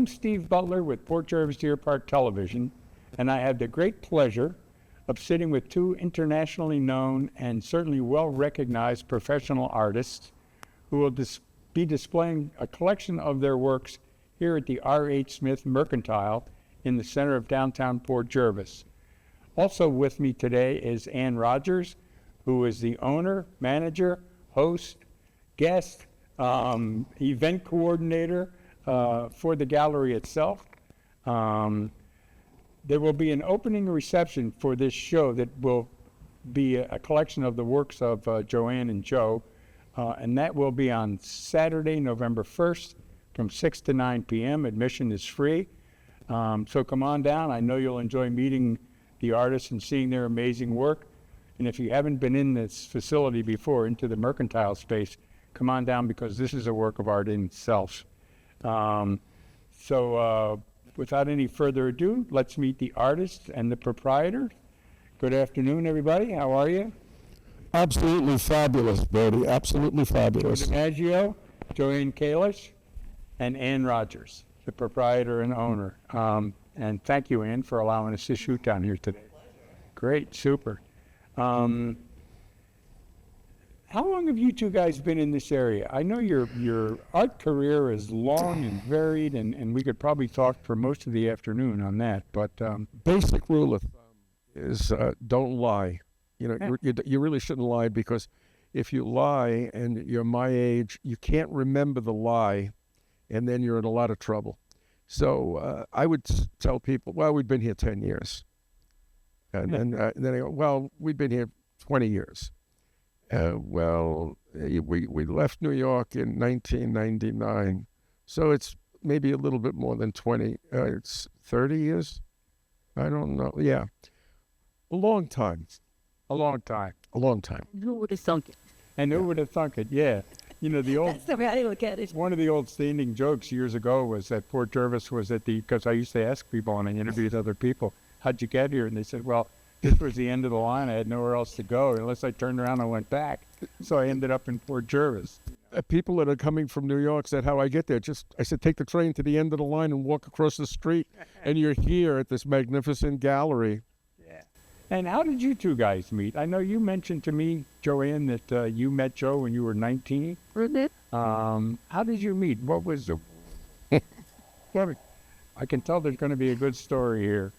I'm Steve Butler with Port Jervis Deer Park Television, and I have the great pleasure of sitting with two internationally known and certainly well-recognized professional artists who will be displaying a collection of their works here at the R.H. Smith Mercantile in the center of downtown Port Jervis. Also with me today is Ann Rogers, who is the owner, manager, host, guest, event coordinator for the gallery itself. There will be an opening reception for this show that will be a collection of the works of JoAnne and Joe, and that will be on Saturday, November 1st from 6 to 9 p.m. Admission is free. So come on down. I know you'll enjoy meeting the artists and seeing their amazing work. And if you haven't been in this facility before, into the mercantile space, come on down because this is a work of art in itself. Without any further ado, let's meet the artist and the proprietor. Good afternoon, everybody. How are you? Absolutely fabulous, Brody. Absolutely fabulous. DiMaggio, JoAnne Kalish, and Ann Rogers, the proprietor and owner. And thank you, Ann, for allowing us to shoot down here today. Great, super. How long have you two guys been in this area? I know your art career is long and varied, and we could probably talk for most of the afternoon on that. But basic rule of thumb is don't lie. You know, you really shouldn't lie, because if you lie and you're my age, you can't remember the lie, and then you're in a lot of trouble. So I would tell people, well, we've been here 10 years. And then I go, well, we've been here 20 years. We left New York in 1999, so it's maybe a little bit more than 20. It's 30 years? I don't know. Yeah. A long time. A long time. A long time. Who would have thunk it? And who would have thunk it? Yeah. You know, the old... That's the way I look at it. One of the old standing jokes years ago was that Port Jervis was because I used to ask people when I interviewed other people, how'd you get here? And they said, well, this was the end of the line. I had nowhere else to go unless I turned around and went back. So I ended up in Port Jervis. People that are coming from New York said, how I get there? I said, take the train to the end of the line and walk across the street, and you're here at this magnificent gallery. Yeah. And how did you two guys meet? I know you mentioned to me, JoAnne, that you met Joe when you were 19. How did you meet? What was the... I can tell there's going to be a good story here.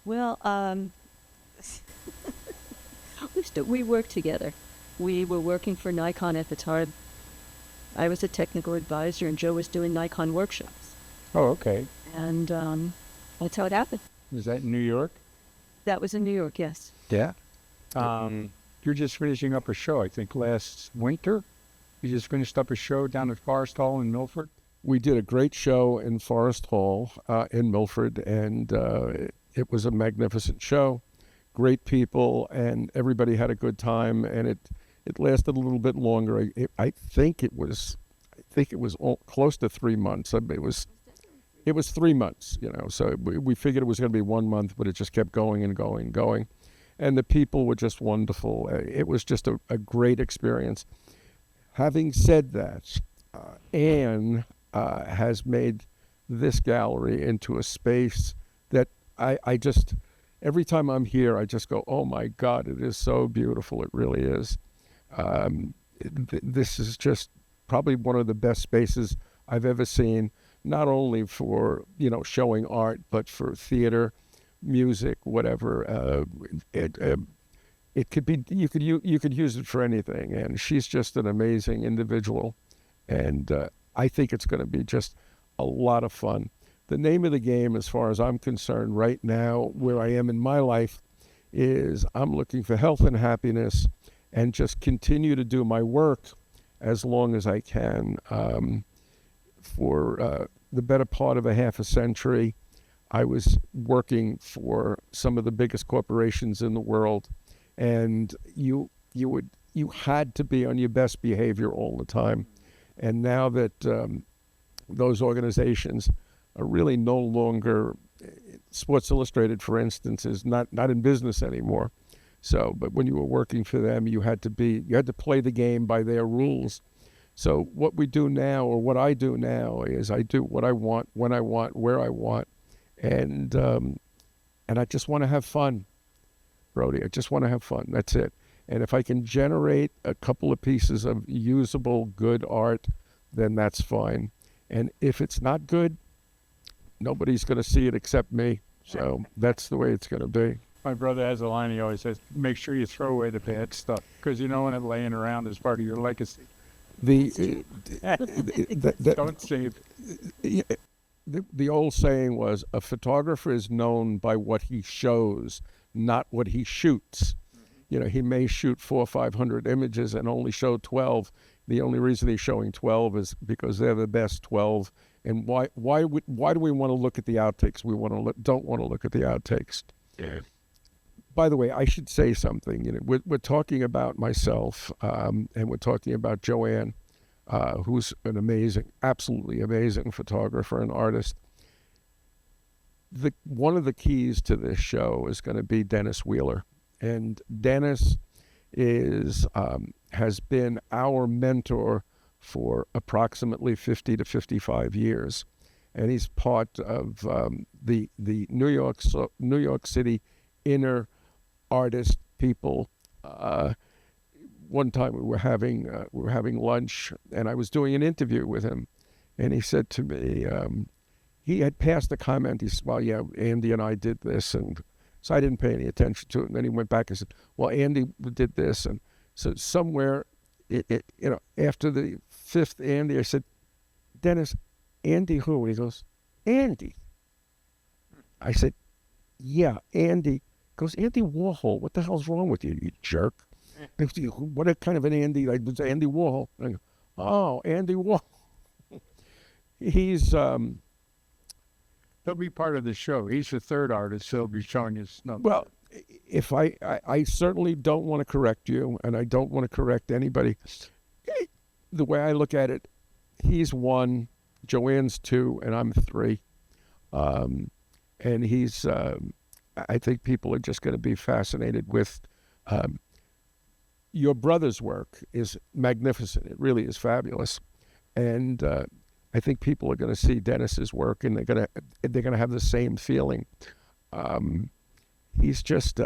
Well, we worked together. We were working for Nikon at the time. I was a technical advisor, and Joe was doing Nikon workshops. Oh, okay. And that's how it happened. Was that in New York? That was in New York, yes. Yeah. You're just finishing up a show, I think, last winter. You just finished up a show down at Forest Hall in Milford. We did a great show in Forest Hall in Milford, and it was a magnificent show. Great people, and everybody had a good time, and it lasted a little bit longer. I think it was close to 3 months. It was 3 months, you know. So we figured it was going to be 1 month, but it just kept going and going and going, and the people were just wonderful. It was just a great experience. Having said that, Ann has made this gallery into a space that I just, every time I'm here, I just go, oh my God, it is so beautiful. It really is. This is just probably one of the best spaces I've ever seen, not only for, you know, showing art, but for theater, music, whatever. It could be, you could use it for anything. And she's just an amazing individual. And I think it's going to be just a lot of fun. The name of the game, as far as I'm concerned right now, where I am in my life, is I'm looking for health and happiness and just continue to do my work as long as I can. For the better part of a half a century, I was working for some of the biggest corporations in the world, and you had to be on your best behavior all the time. And now that those organizations are really no longer, Sports Illustrated, for instance, is not in business anymore. So, but when you were working for them, you had to play the game by their rules. So what we do now, or what I do now, is I do what I want, when I want, where I want, and I just want to have fun, Brody. I just want to have fun. That's it. And if I can generate a couple of pieces of usable, good art, then that's fine. And if it's not good, nobody's going to see it except me. So that's the way it's going to be. My brother has a line, he always says, make sure you throw away the bad stuff, because you don't want it laying around as part of your legacy. Don't save it. The old saying was, a photographer is known by what he shows, not what he shoots. You know, he may shoot 400 or 500 images and only show 12. The only reason he's showing 12 is because they're the best 12. And why do we want to look at the outtakes? We don't want to look at the outtakes. Yeah. By the way, I should say something. You know, we're talking about myself, and we're talking about JoAnne, who's an amazing, absolutely amazing photographer and artist. One of the keys to this show is going to be Dennis Wheeler, and Dennis has been our mentor for approximately 50 to 55 years, and he's part of the New York City inner artist people. One time we were having lunch, and I was doing an interview with him, and he said to me, he had passed a comment. He said, "Well, yeah, Andy and I did this," and so I didn't pay any attention to it. And then he went back and said, "Well, Andy did this," and so somewhere, after the fifth Andy, I said, "Dennis, Andy who?" And he goes, "Andy." I said, "Yeah, Andy." He goes, "Andy Warhol. What the hell's wrong with you, you jerk?" What kind of an Andy? Like, it's Andy Warhol. And I go, "Oh, Andy Warhol." He's He'll be part of the show. He's the third artist, so he'll be showing his numbers. Well, if I certainly don't want to correct you, and I don't want to correct anybody. The way I look at it, he's 1, JoAnne's 2, and I'm 3. And he's, I think people are just going to be fascinated with, your brother's work is magnificent. It really is fabulous. And I think people are going to see Dennis's work, and they're going to have the same feeling. He's just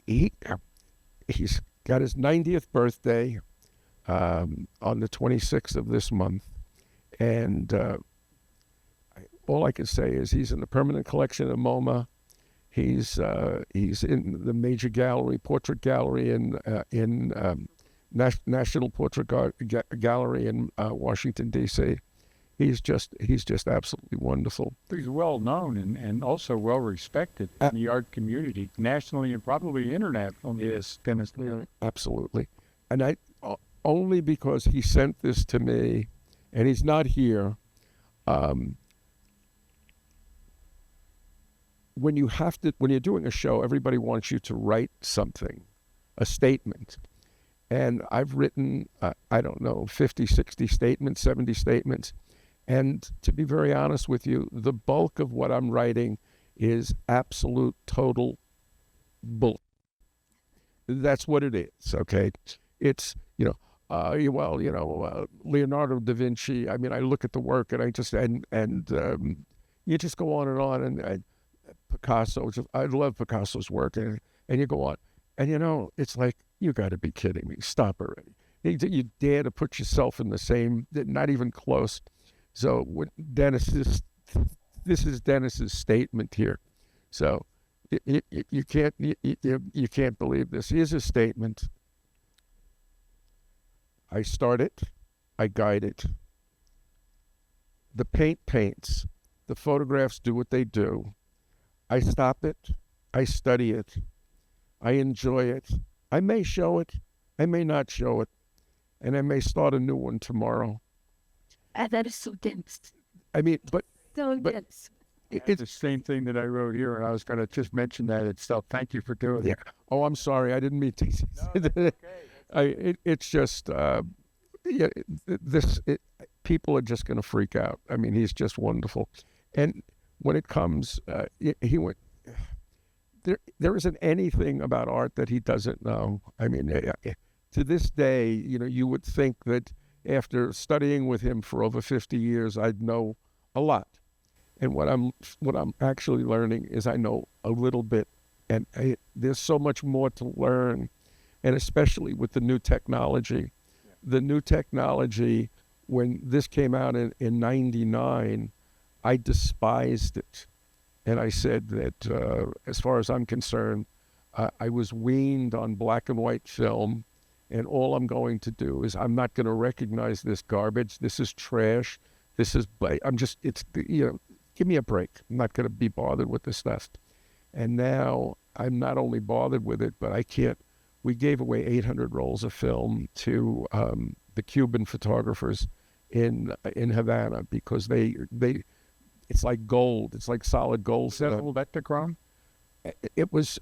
he's got his 90th birthday on the 26th of this month, and all I can say is he's in the permanent collection of MoMA. He's in the major gallery, portrait gallery in National Portrait Gallery in Washington, D.C. He's just absolutely wonderful. He's well known and also well respected in the art community, nationally and probably internationally. Yes, Dennis. Absolutely. And only because he sent this to me, and he's not here. When you're doing a show, everybody wants you to write something, a statement. And I've written, 50, 60 statements, 70 statements. And to be very honest with you, the bulk of what I'm writing is absolute, total bull. That's what it is, okay? It's, Leonardo da Vinci. I mean, I look at the work and I just, you just go on, and Picasso, I love Picasso's work, and you go on. And, it's like, you got to be kidding me. Stop already. You dare to put yourself in the same, not even close. So this is Dennis's statement here. So you can't believe this. Here's his statement. I start it, I guide it. The paint paints. The photographs do what they do. I stop it, I study it, I enjoy it. I may show it, I may not show it, and I may start a new one tomorrow. That is so dense. I mean, but Dense. It's the same thing that I wrote here, and I was going to just mention that itself. Thank you for doing it. Oh, I'm sorry, I didn't mean to. No, that's okay. It's just, people are just going to freak out. I mean, he's just wonderful. And when it comes, there isn't anything about art that he doesn't know. I mean, to this day, you would think that after studying with him for over 50 years, I'd know a lot. And what I'm actually learning is I know a little bit, and there's so much more to learn, and especially with the new technology. Yeah. The new technology, when this came out in 99, I despised it. And I said that as far as I'm concerned, I was weaned on black and white film, and all I'm going to do is I'm not going to recognize this garbage. This is trash. Give me a break. I'm not going to be bothered with this stuff. And now I'm not only bothered with it, but I can't. We gave away 800 rolls of film to the Cuban photographers in Havana because it's like gold. It's like solid gold. Is that old Ektachrome? It was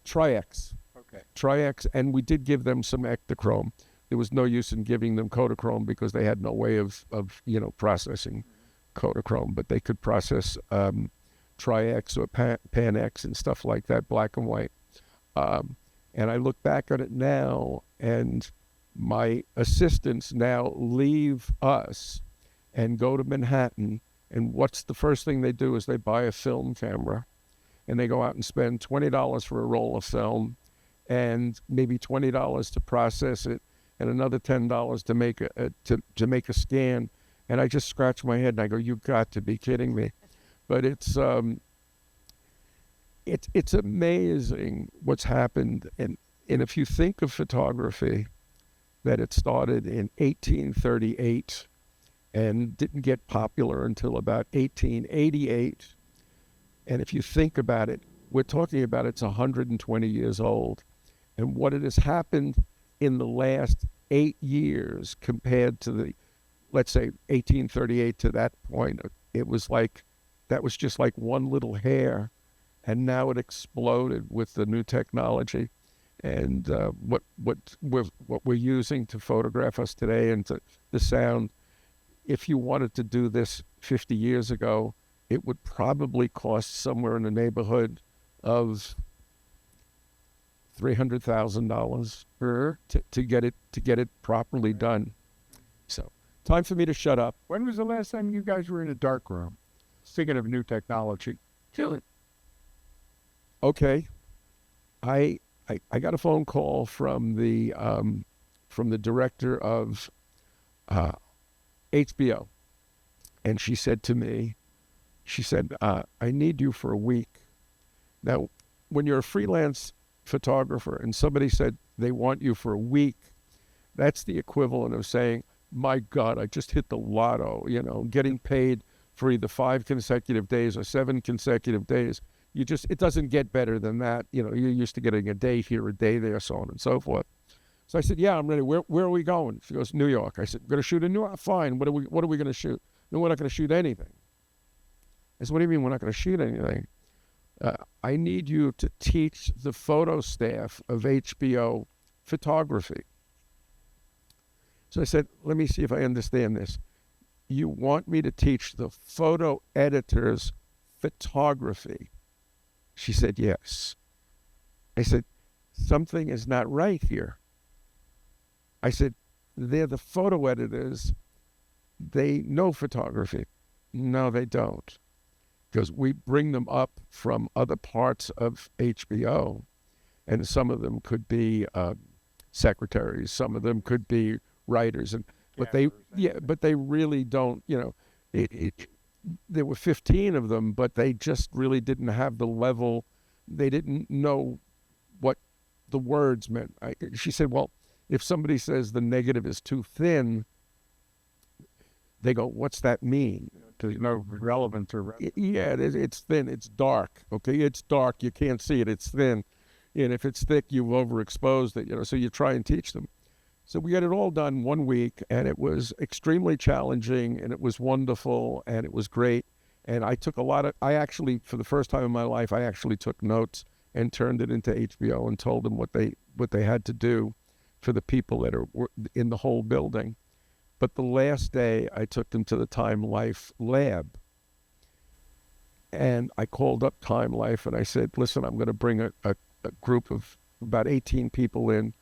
Tri-X. Okay. Tri-X, and we did give them some Ektachrome. There was no use in giving them Kodachrome because they had no way of processing Kodachrome, but they could process Tri-X or Pan-X and stuff like that, black and white. And I look back at it now, and my assistants now leave us and go to Manhattan, and what's the first thing they do is they buy a film camera, and they go out and spend $20 for a roll of film, and maybe $20 to process it, and another $10 to make a scan. And I just scratch my head and I go, "You've got to be kidding me!" But it's amazing what's happened. And if you think of photography, that it started in 1838 and didn't get popular until about 1888. And if you think about it, we're talking about it's 120 years old. And what it has happened in the last 8 years compared to the, let's say, 1838 to that point, it was like, that was just like one little hair. And now it exploded with the new technology. And what we're using to photograph us today and to the sound, if you wanted to do this 50 years ago, it would probably cost somewhere in the neighborhood of $300,000 to get it properly done. So, time for me to shut up. When was the last time you guys were in a dark room? Speaking of new technology. Okay, I got a phone call from the director of HBO, and she said to me, "I need you for a week." Now, when you're a freelance photographer and somebody said they want you for a week, that's the equivalent of saying, "My God, I just hit the lotto," getting paid for either 5 consecutive days or 7 consecutive days. It doesn't get better than that. You're used to getting a day here, a day there, so on and so forth. So I said, "Yeah, I'm ready. Where are we going?" She goes, "New York." I said, "We're going to shoot in New York." "Fine. What are we going to shoot?" "No, we're not going to shoot anything." I said, "What do you mean we're not going to shoot anything?" "I need you to teach the photo staff of HBO photography." So I said, "Let me see if I understand this. You want me to teach the photo editors photography?" She said, "Yes." I said, "Something is not right here." I said, "They're the photo editors. They know photography." "No, they don't." Because we bring them up from other parts of HBO, and some of them could be secretaries, some of them could be writers, but they really don't. There were 15 of them, but they just really didn't have the level. They didn't know what the words meant. She said, "Well, if somebody says the negative is too thin," they go, "What's that mean?" There's no relevance or it's thin, it's dark. Okay, it's dark, you can't see it, it's thin. And if it's thick, you've overexposed it, so you try and teach them. So we got it all done 1 week, and it was extremely challenging, and it was wonderful, and it was great. And I actually, for the first time in my life, I actually took notes and turned it into HBO and told them what they had to do for the people that are in the whole building. But the last day, I took them to the Time Life lab. And I called up Time Life, and I said, "Listen, I'm going to bring a group of about 18 people in,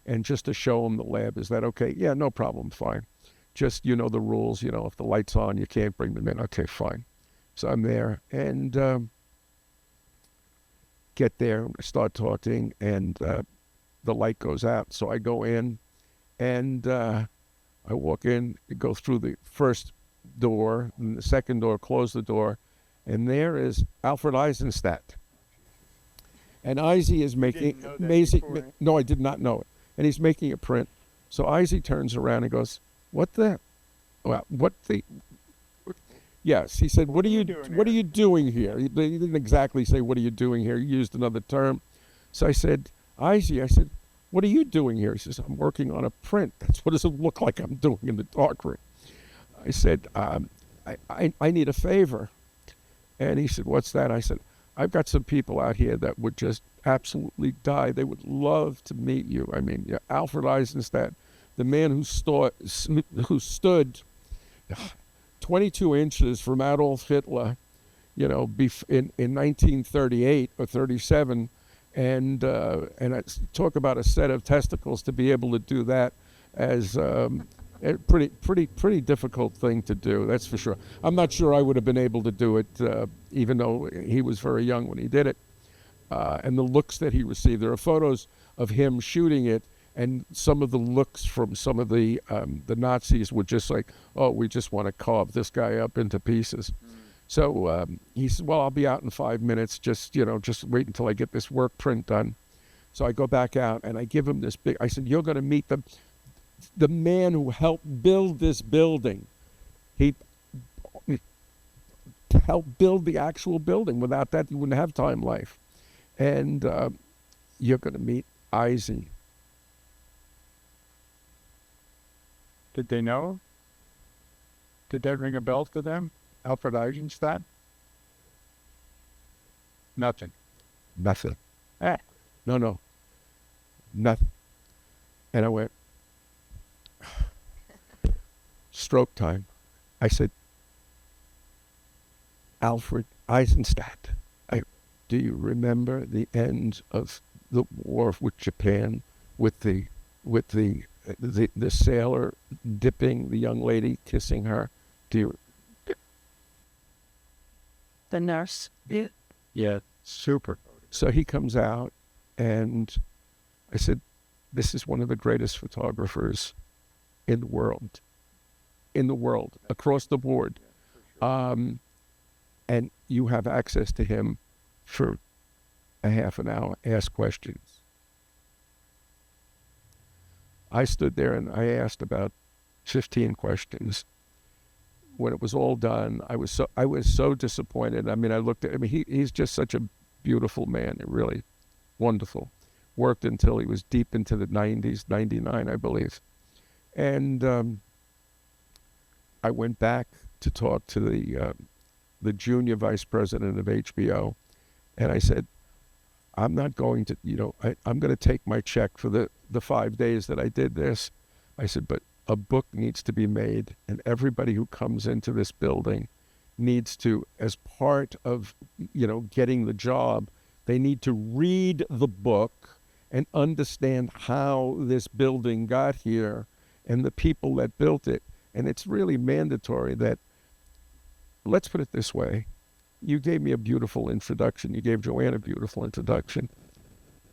and just to show him the lab. Is that okay? Yeah, no problem, fine. Just, you know the rules, you know, if the light's on, you can't bring them in. Okay, fine. So I'm there, and get there, start talking, and the light goes out. So I go in, and I walk in, go through the first door, and the second door, close the door, and there is Alfred Eisenstadt. And Izzy is making didn't know that amazing. before, eh? No, I did not know it. And he's making a print. So Izzy turns around and goes, "What the? Well, what the?" Yes, he said, "What are you doing What are here?" you doing here?" He didn't exactly say, "What are you doing here?" He used another term. So I said, "Izzy," I said, "What are you doing here?" He says, "I'm working on a print." That's what does it look like I'm doing in the darkroom. I said, I need a favor. And he said, "What's that?" I said, "I've got some people out here that would just absolutely die. They would love to meet you." I mean, yeah, Alfred Eisenstadt, the man who stood 22 inches from Adolf Hitler, you know, in 1938 or 37, and I talk about a set of testicles to be able to do that as a pretty difficult thing to do. That's for sure. I'm not sure I would have been able to do it, even though he was very young when he did it. And the looks that he received. There are photos of him shooting it, and some of the looks from some of the Nazis were just like, "Oh, we just want to carve this guy up into pieces." So he said, "Well, I'll be out in 5 minutes. Just wait until I get this work print done." So I go back out and I give him this big. I said, "You're going to meet the man who helped build this building. He helped build the actual building. Without that, you wouldn't have Time Life. And you're going to meet Izzy." Did they know? Did that ring a bell to them? Alfred Eisenstadt? Nothing. Nothing. Eh. No. Nothing. And I went, stroke time. I said, "Alfred Eisenstadt, do you remember the end of the war with Japan, with the sailor dipping the young lady, kissing her? Do you?" The nurse. Yeah. Yeah, super. So he comes out, and I said, "This is one of the greatest photographers in the world, across the board. And you have access to him for a half an hour. Ask questions." I stood there and I asked about 15 questions. When it was all done, I was so disappointed. I mean, I looked at him. He's just such a beautiful man, really wonderful. Worked until he was deep into the 90s, 99, I believe. And I went back to talk to the junior vice president of HBO, and I said, "I'm not going to, I'm going to take my check for the 5 days that I did this." I said, "But a book needs to be made, and everybody who comes into this building needs to, as part of, getting the job, they need to read the book and understand how this building got here and the people that built it. And it's really mandatory that," let's put it this way. You gave me a beautiful introduction. You gave JoAnne a beautiful introduction.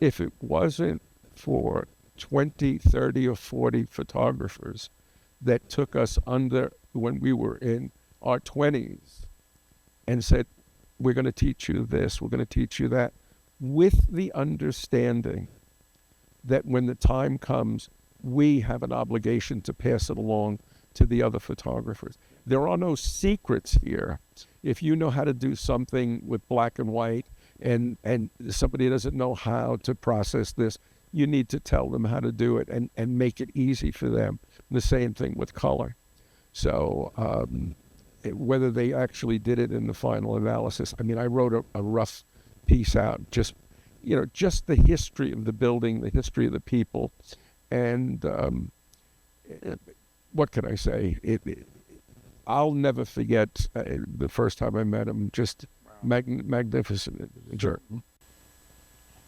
If it wasn't for 20, 30, or 40 photographers that took us under when we were in our 20s and said, "We're going to teach you this, we're going to teach you that," with the understanding that when the time comes, we have an obligation to pass it along to the other photographers. There are no secrets here. If you know how to do something with black and white and somebody doesn't know how to process this, you need to tell them how to do it and make it easy for them. The same thing with color. So whether they actually did it in the final analysis, I mean, I wrote a rough piece out, just the history of the building, the history of the people, and what can I say? I'll never forget the first time I met him. Just magnificent. Sure.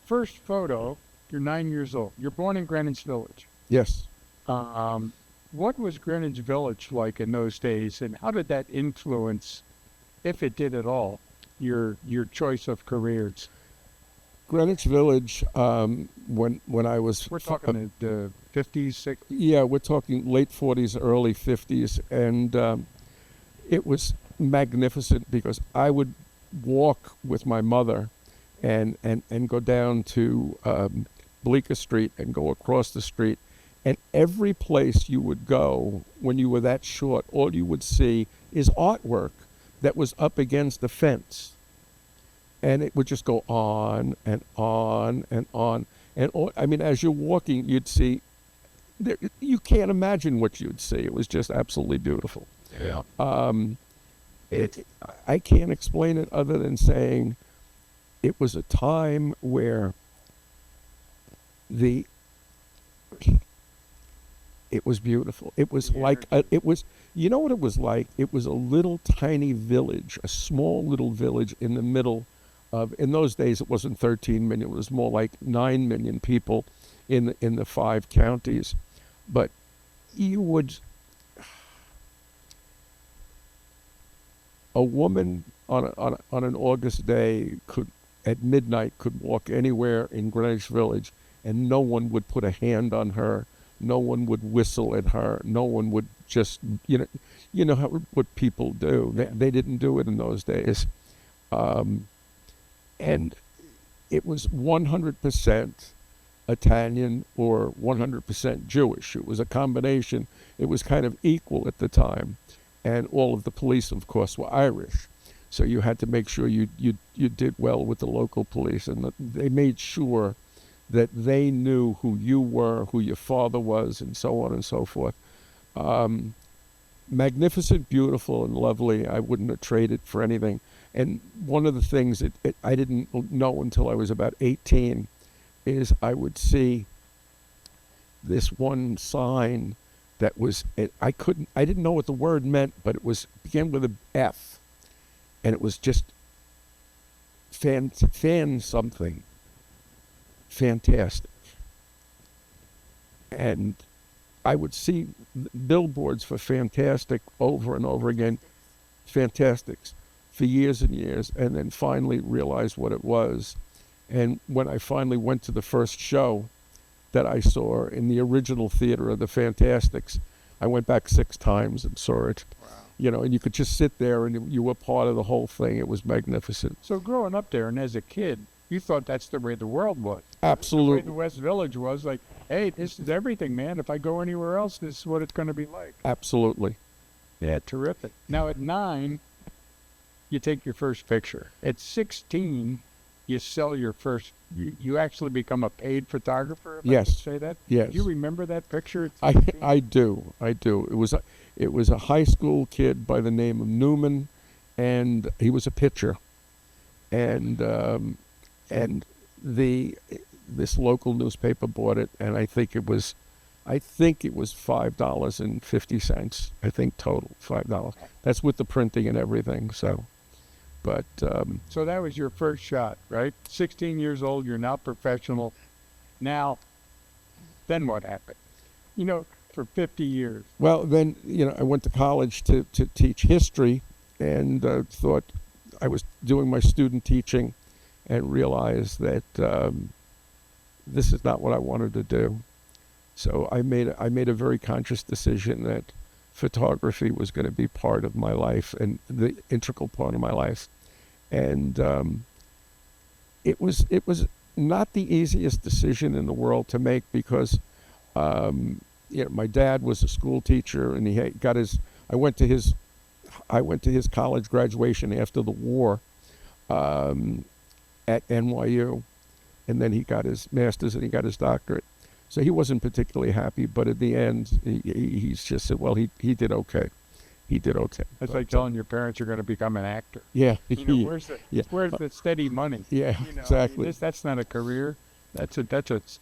First photo You're 9 years old. You're born in Greenwich Village. Yes. What was Greenwich Village like in those days, and how did that influence, if it did at all, your choice of careers? Greenwich Village, when I was... We're talking the 50s, 60s. Yeah, we're talking late 40s, early 50s, and it was magnificent because I would walk with my mother and go down to Bleecker Street and go across the street, and every place you would go when you were that short, all you would see is artwork that was up against the fence. And it would just go on and on and on. And I mean, as you're walking, you'd see, you can't imagine what you'd see. It was just absolutely beautiful. Yeah. I can't explain it other than saying it was a time where it was beautiful. It was like, you know what it was like? It was a little tiny village, a small little village in the middle of, in those days it wasn't 13 million, it was more like 9 million people in the 5 counties. But you would, a woman on an August day at midnight could walk anywhere in Greenwich Village and no one would put a hand on her. No one would whistle at her. No one would just, you know what people do. They didn't do it in those days. And it was 100% Italian or 100% Jewish. It was a combination. It was kind of equal at the time. And all of the police, of course, were Irish. So you had to make sure you did well with the local police. And they made sure that they knew who you were, who your father was, and so on and so forth. Magnificent, beautiful, and lovely. I wouldn't have traded for anything. And one of the things that I didn't know until I was about 18 is I would see this one sign that was, I didn't know what the word meant, but it began with a F, and it was just fan something. Fantastic. And I would see billboards for Fantastic over and over again, Fantastics, for years and years, and then finally realized what it was. And when I finally went to the first show that I saw in the original theater of the Fantastics, I went back 6 times and saw it. Wow. You know, and you could just sit there and you were part of the whole thing. It was magnificent. So growing up there and as a kid, you thought that's the way the world was. Absolutely. The way the West Village was, like, hey, this is everything, man. If I go anywhere else, this is what it's going to be like. Absolutely. Yeah, terrific. Now, at 9, you take your first picture. At 16, you sell your first, you actually become a paid photographer, if I Yes. could say that? Yes. Do you remember that picture? I do. It was a high school kid by the name of Newman, and he was a pitcher. And this local newspaper bought it, and I think it was $5.50. I think total $5. That's with the printing and everything. So, but So that was your first shot, right? 16 years old, you're now professional. Now, then what happened? You know, for 50 years. well, then I went to college to teach history, and thought I was doing my student teaching, and realized that this is not what I wanted to do. So I made a very conscious decision that photography was going to be part of my life and the integral part of my life. And it was not the easiest decision in the world to make because my dad was a school teacher, and he got his. I went to his college graduation after the war at NYU, and then he got his master's and he got his doctorate. So he wasn't particularly happy, but at the end, he's just said, well, he did okay. He did okay. That's like telling your parents you're going to become an actor. Yeah. You know, where's the steady money? Yeah, You know, exactly. I mean, that's not a career. That's a fantasy.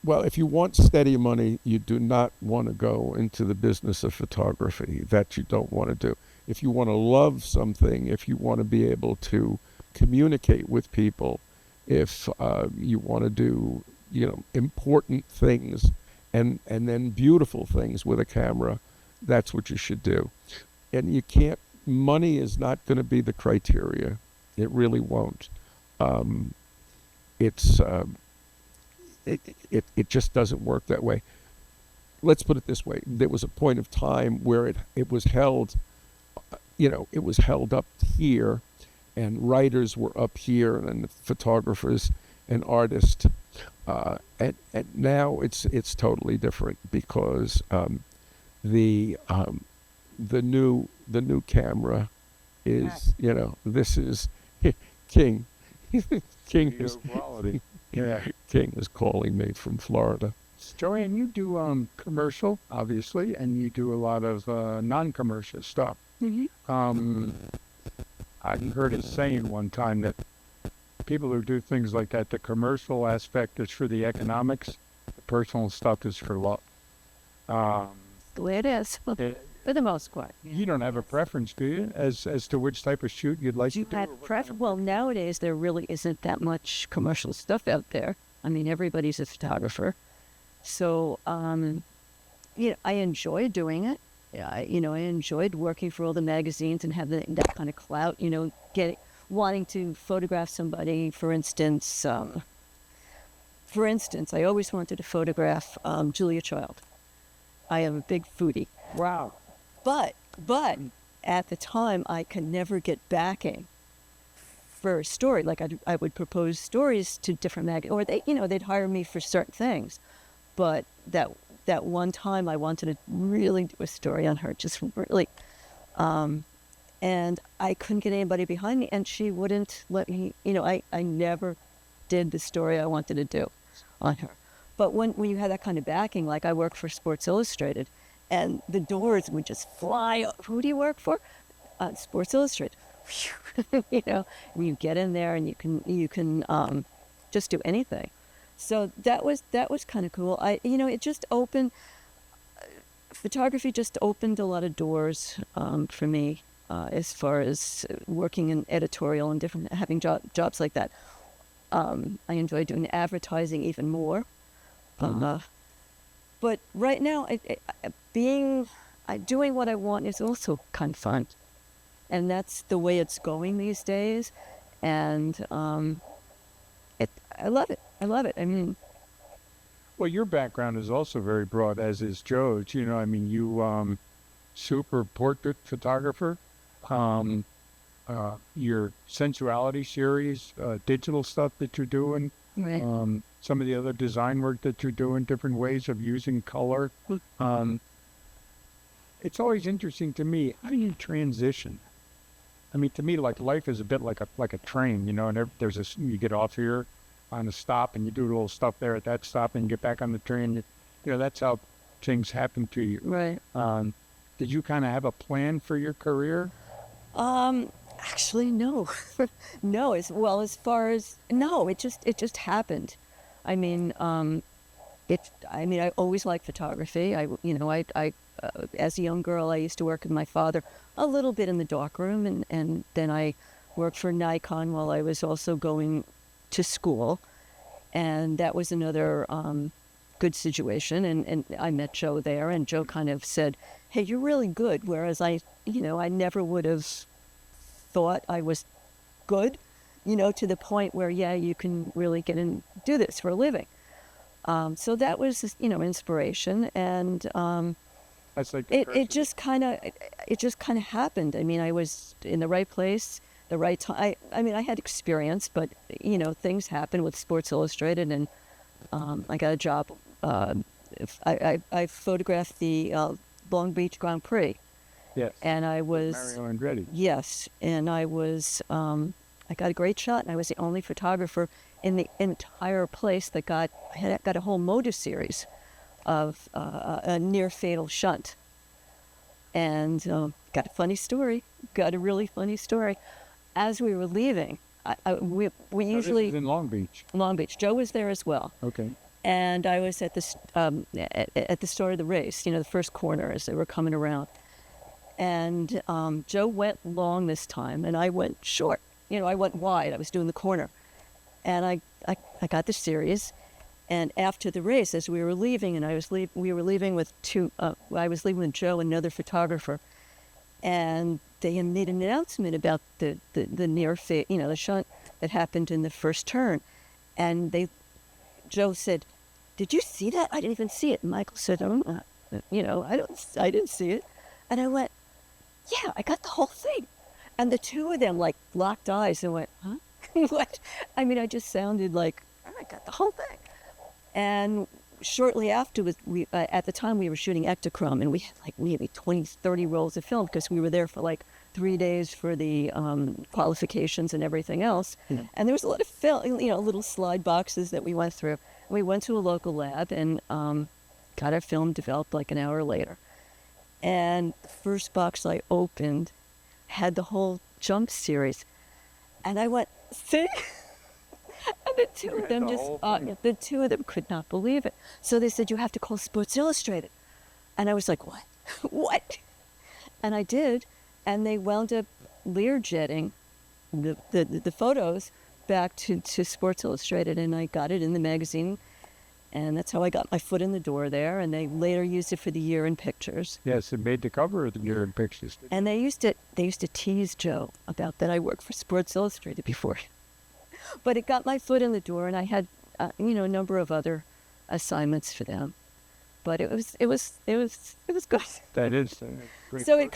Well, if you want steady money, you do not want to go into the business of photography. That you don't want to do. If you want to love something, if you want to be able to communicate with people, If you want to do, important things and then beautiful things with a camera, that's what you should do. And you can't, money is not going to be the criteria. It really won't. It's it just doesn't work that way. Let's put it this way: there was a point of time where it was held, it was held up here, and writers were up here, and photographers and artists, and now it's totally different because the new camera is, this is King. King is quality. yeah. King is calling me from Florida. JoAnne, you do commercial, obviously, and you do a lot of non-commercial stuff. I heard it saying one time that people who do things like that, the commercial aspect is for the economics, the personal stuff is for love. The way it is, for the most part. You don't have a preference, do you, as to which type of shoot you'd like to do? Well, nowadays there really isn't that much commercial stuff out there. I mean, everybody's a photographer. So, I enjoy doing it. Yeah, I enjoyed working for all the magazines and having that kind of clout, wanting to photograph somebody. For instance, I always wanted to photograph Julia Child. I am a big foodie. Wow. But at the time, I could never get backing for a story. Like I would propose stories to different or they'd hire me for certain things. But that one time, I wanted to really do a story on her, just really, and I couldn't get anybody behind me, and she wouldn't let me. I never did the story I wanted to do on her. But when you have that kind of backing, like I work for Sports Illustrated, and the doors would just fly. Who do you work for? Sports Illustrated. You get in there and you can just do anything. So that was kind of cool. It just opened, photography just opened a lot of doors for me as far as working in editorial and having jobs like that. I enjoy doing advertising even more. But right now, doing what I want is also kind of fun. And that's the way it's going these days. And I love it. I mean, well, your background is also very broad, as is Joe's. You super portrait photographer. Your sensuality series, digital stuff that you're doing. right. Some of the other design work that you're doing, different ways of using color. It's always interesting to me. How do you transition? I mean, to me, like life is a bit like a train, and you get off here on a stop and you do a little stuff there at that stop and you get back on the train. That's how things happen to you. Right. Did you kind of have a plan for your career? Actually, no. No, it just happened. I mean, I always liked photography. As a young girl, I used to work with my father a little bit in the darkroom, and then I worked for Nikon while I was also going to school, and that was another good situation. And I met Joe there, and Joe kind of said, "Hey, you're really good," whereas I never would have thought I was good, to the point where you can really get and do this for a living. So that was inspiration, and That's like it just kind of happened. I mean, I was in the right place, the right time. I mean, I had experience, but things happen with Sports Illustrated, and I got a job. I photographed the Long Beach Grand Prix. Yes. And I was Mario Andretti. Yes, and I was. I got a great shot, and I was the only photographer in the entire place that got a whole motor series of a near fatal shunt. And got a funny story. Got a really funny story. As we were leaving, we usually this is in Long Beach. Long Beach. Joe was there as well. Okay. And I was at the start of the race. The first corner as they were coming around. And Joe went long this time, and I went short. I went wide. I was doing the corner. And I got the series. And after the race, as we were leaving, and we were leaving with I was leaving with Joe, another photographer, and they had made an announcement about the near fate, the shunt that happened in the first turn. And Joe said, "Did you see that? I didn't even see it." And Michael said, I didn't see it." And I went, "Yeah, I got the whole thing." And the two of them like locked eyes and went, "Huh?" What? I mean, I just sounded like, I got the whole thing. And shortly afterwards, at the time we were shooting Ektachrome, and we had like maybe 20, 30 rolls of film because we were there for like 3 days for the qualifications and everything else. Yeah. And there was a lot of film, little slide boxes that we went through. We went to a local lab and got our film developed like an hour later. And the first box I opened had the whole jump series. And I went, "See?" And the two of them the two of them could not believe it. So they said, "You have to call Sports Illustrated." And I was like, "What?" "What?" And I did. And they wound up Learjetting the photos back to Sports Illustrated. And I got it in the magazine. And that's how I got my foot in the door there. And they later used it for the Year in Pictures. Yes, it made the cover of the Year in Pictures. And they used to tease Joe about that I worked for Sports Illustrated before. But it got my foot in the door, and I had, a number of other assignments for them. But it was good. That is great. So it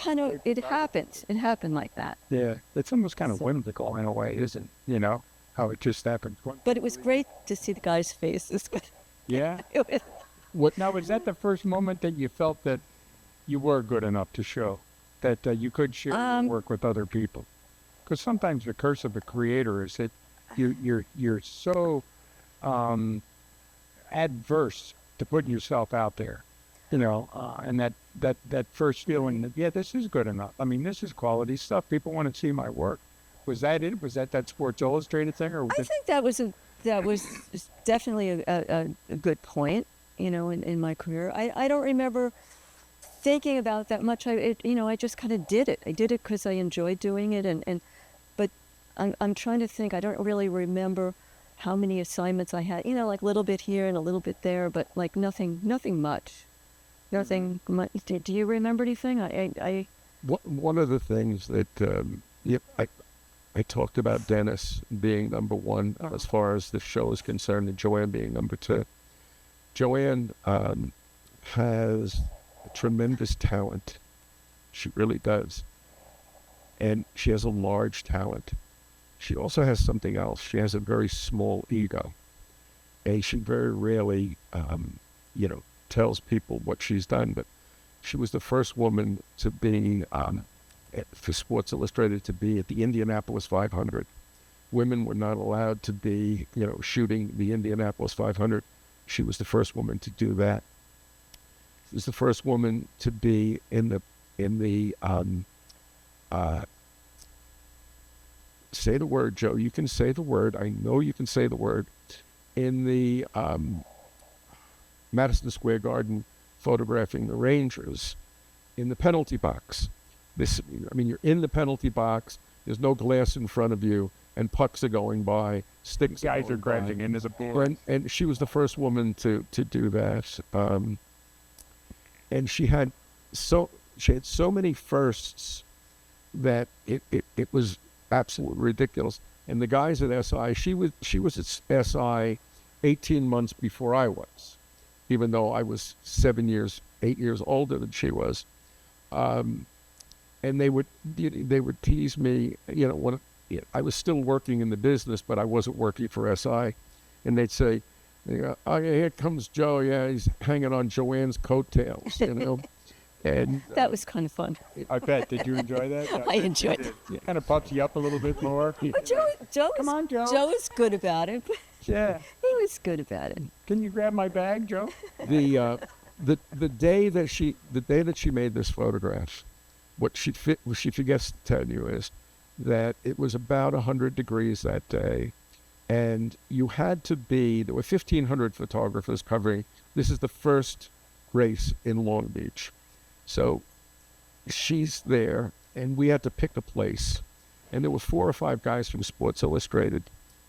happened. It happened like that. Yeah, it's almost kind of whimsical in a way, isn't it? How it just happened. But it was great to see the guys' faces. Yeah. It was, Now, was that the first moment that you felt that you were good enough to show that you could share your work with other people? Because sometimes the curse of a creator is that you're so adverse to putting yourself out there, and that first feeling that this is good enough. I mean, this is quality stuff. People want to see my work. Was that it? Was that Sports Illustrated thing, or was I think that was definitely a good point, in my career. I don't remember thinking about that much. I just kind of did it. I did it because I enjoyed doing it, but I'm trying to think. I don't really remember how many assignments I had. Like a little bit here and a little bit there, but like nothing much. Nothing much. Do you remember anything? One of the things that I talked about Dennis being number one as far as the show is concerned, and JoAnne being number two. JoAnne has a tremendous talent. She really does. And she has a large talent. She also has something else. She has a very small ego. And she very rarely, tells people what she's done. But she was the first woman to be, for Sports Illustrated, to be at the Indianapolis 500. Women were not allowed to be, shooting the Indianapolis 500. She was the first woman to do that. She was the first woman to be in the say the word, Joe. You can say the word. I know you can say the word. In the Madison Square Garden, photographing the Rangers in the penalty box. You're in the penalty box. There's no glass in front of you, and pucks are going by. Sticks guys are crashing into the board. And she was the first woman to do that. And she had so many firsts that it was absolutely ridiculous. And the guys at SI, she was at SI 18 months before I was, even though I was 8 years older than she was. And they would tease me, when I was still working in the business, but I wasn't working for SI. And they'd say, "Oh, yeah, here comes Joe. Yeah, he's hanging on JoAnne's coattails," And that was kind of fun. I bet. Did you enjoy that? I enjoyed it. It kind of puffed you up a little bit more. But Joe Come on, Joe. Joe was good about it. Yeah. He was good about it. Can you grab my bag, Joe? The day that she made this photograph, what she forgets to tell you is that it was about 100 degrees that day, and there were 1,500 photographers covering. This is the first race in Long Beach. So she's there, and we had to pick a place. And there were 4 or 5 guys from Sports Illustrated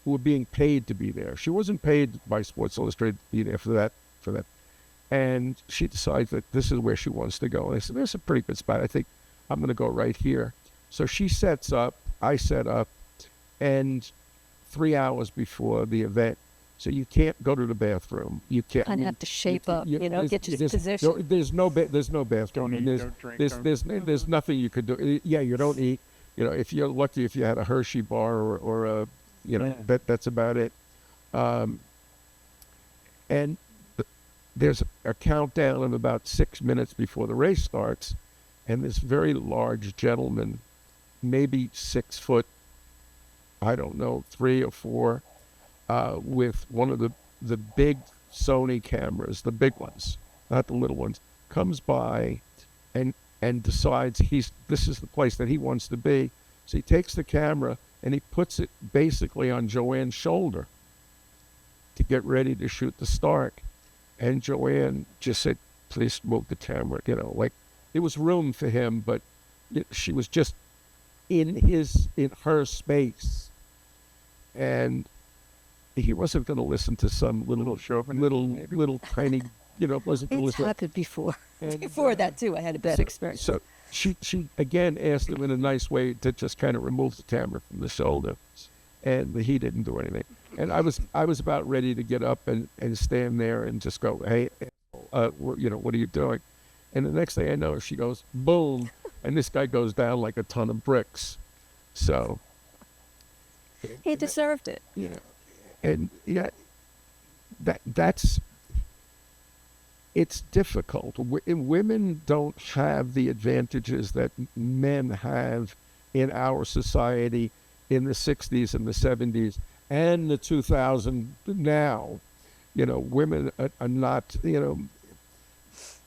who were being paid to be there. She wasn't paid by Sports Illustrated to be there for that. And she decides that this is where she wants to go. And I said, "There's a pretty good spot. I think I'm going to go right here." So she sets up, I set up, and 3 hours before the event, so you can't go to the bathroom. You can't. Kind of have to shape up, get to there's, position. There's no bathroom. Don't eat, There's, don't drink, there's nothing you could do. Yeah, you don't eat. If you're lucky, if you had a Hershey bar or a, that's about it. And there's a countdown of about 6 minutes before the race starts, and this very large gentleman, maybe 6 foot, I don't know, 3 or 4, with one of the big Sony cameras, the big ones, not the little ones, comes by and decides this is the place that he wants to be. So he takes the camera and he puts it basically on JoAnne's shoulder to get ready to shoot the start. And JoAnne just said, "Please move the camera." Like there was room for him, but she was just in her space, and he wasn't going to listen to some little tiny, wasn't going to It's listen. happened before. And, Before that too, I had a bad experience. So she again asked him in a nice way to just kind of remove the camera from the shoulder, and he didn't do anything. And I was about ready to get up and stand there and just go, "Hey, what are you doing?" And the next thing I know, she goes, boom, and this guy goes down like a ton of bricks. So He deserved it. And that's it's difficult. Women don't have the advantages that men have in our society in the 60s and the 70s and the 2000 now. Women are not,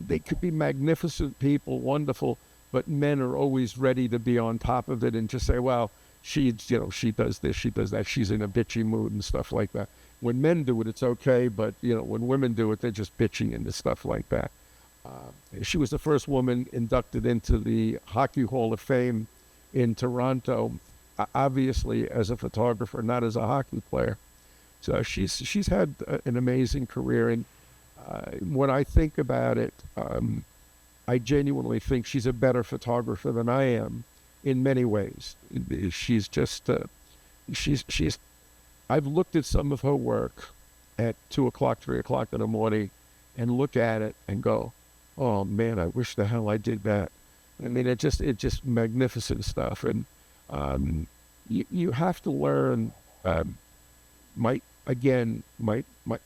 they could be magnificent people, wonderful, but men are always ready to be on top of it and just say, well, she does this, she does that, she's in a bitchy mood and stuff like that. When men do it, it's okay, but, when women do it, they're just bitching into stuff like that. She was the first woman inducted into the Hockey Hall of Fame in Toronto, obviously as a photographer, not as a hockey player. So she's had an amazing career, and when I think about it, I genuinely think she's a better photographer than I am in many ways. She's just she's I've looked at some of her work at 2 o'clock, 3 o'clock in the morning, and look at it and go, "Oh man, I wish the hell I did that." I mean, it's just magnificent stuff, and you have to learn.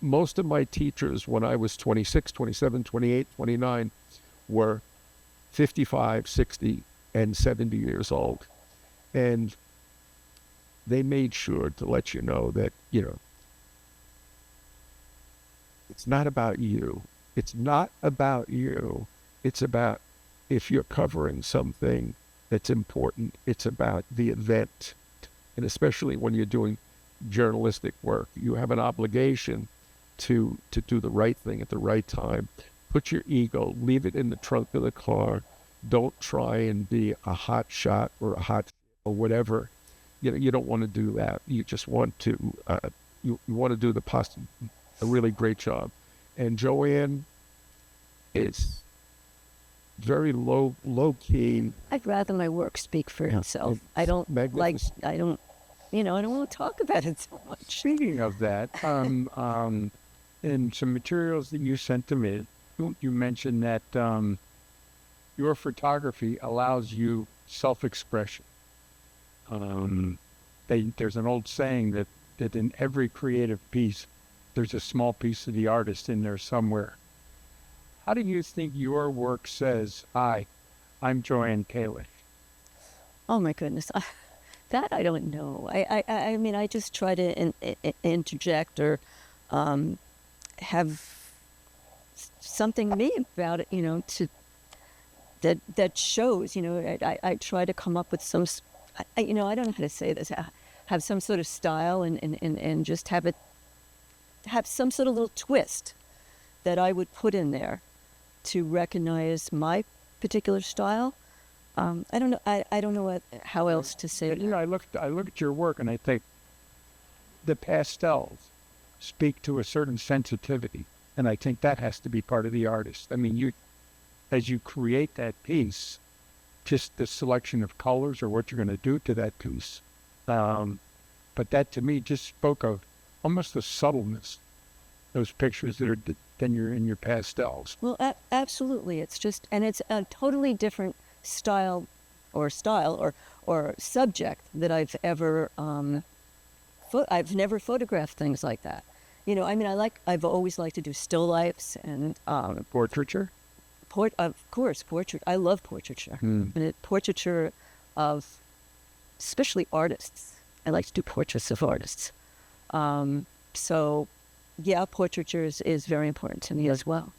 Most of my teachers when I was 26, 27, 28, 29 were 55, 60, and 70 years old. And they made sure to let you know that, it's not about you. It's not about you. It's about, if you're covering something that's important, it's about the event. And especially when you're doing journalistic work, you have an obligation to do the right thing at the right time. Put your ego, leave it in the trunk of the car. Don't try and be a hot shot or a hot or whatever. You don't want to do that. You just want to you want to do a really great job. And JoAnne is very low key. I'd rather my work speak for itself. I don't I don't want to talk about it so much. Speaking of that, in some materials that you sent to me, you mentioned that your photography allows you self-expression. There's an old saying that in every creative piece, there's a small piece of the artist in there somewhere. How do you think your work says, "Hi, I'm JoAnne Kalish"? Oh my goodness, that I don't know. I mean, I just try to interject or have something me about it, that shows. I try to come up with some. I don't know how to say this. Have some sort of style and just have some sort of little twist that I would put in there to recognize my particular style. I don't know. I don't know how else to say it. I look at your work and I think the pastels speak to a certain sensitivity, and I think that has to be part of the artist. I mean, as you create that piece, just the selection of colors or what you're going to do to that piece. But that to me just spoke of almost the subtleness, those pictures that are than you're in your pastels. Well, absolutely. It's just, and it's a totally different style or subject that I've ever, I've never photographed things like that. You know, I mean, I've always liked to do still lifes and, Portraiture? of course, portrait. I love portraiture. And portraiture of, especially artists. I like to do portraits of artists. So, yeah, portraiture is very important to me as well.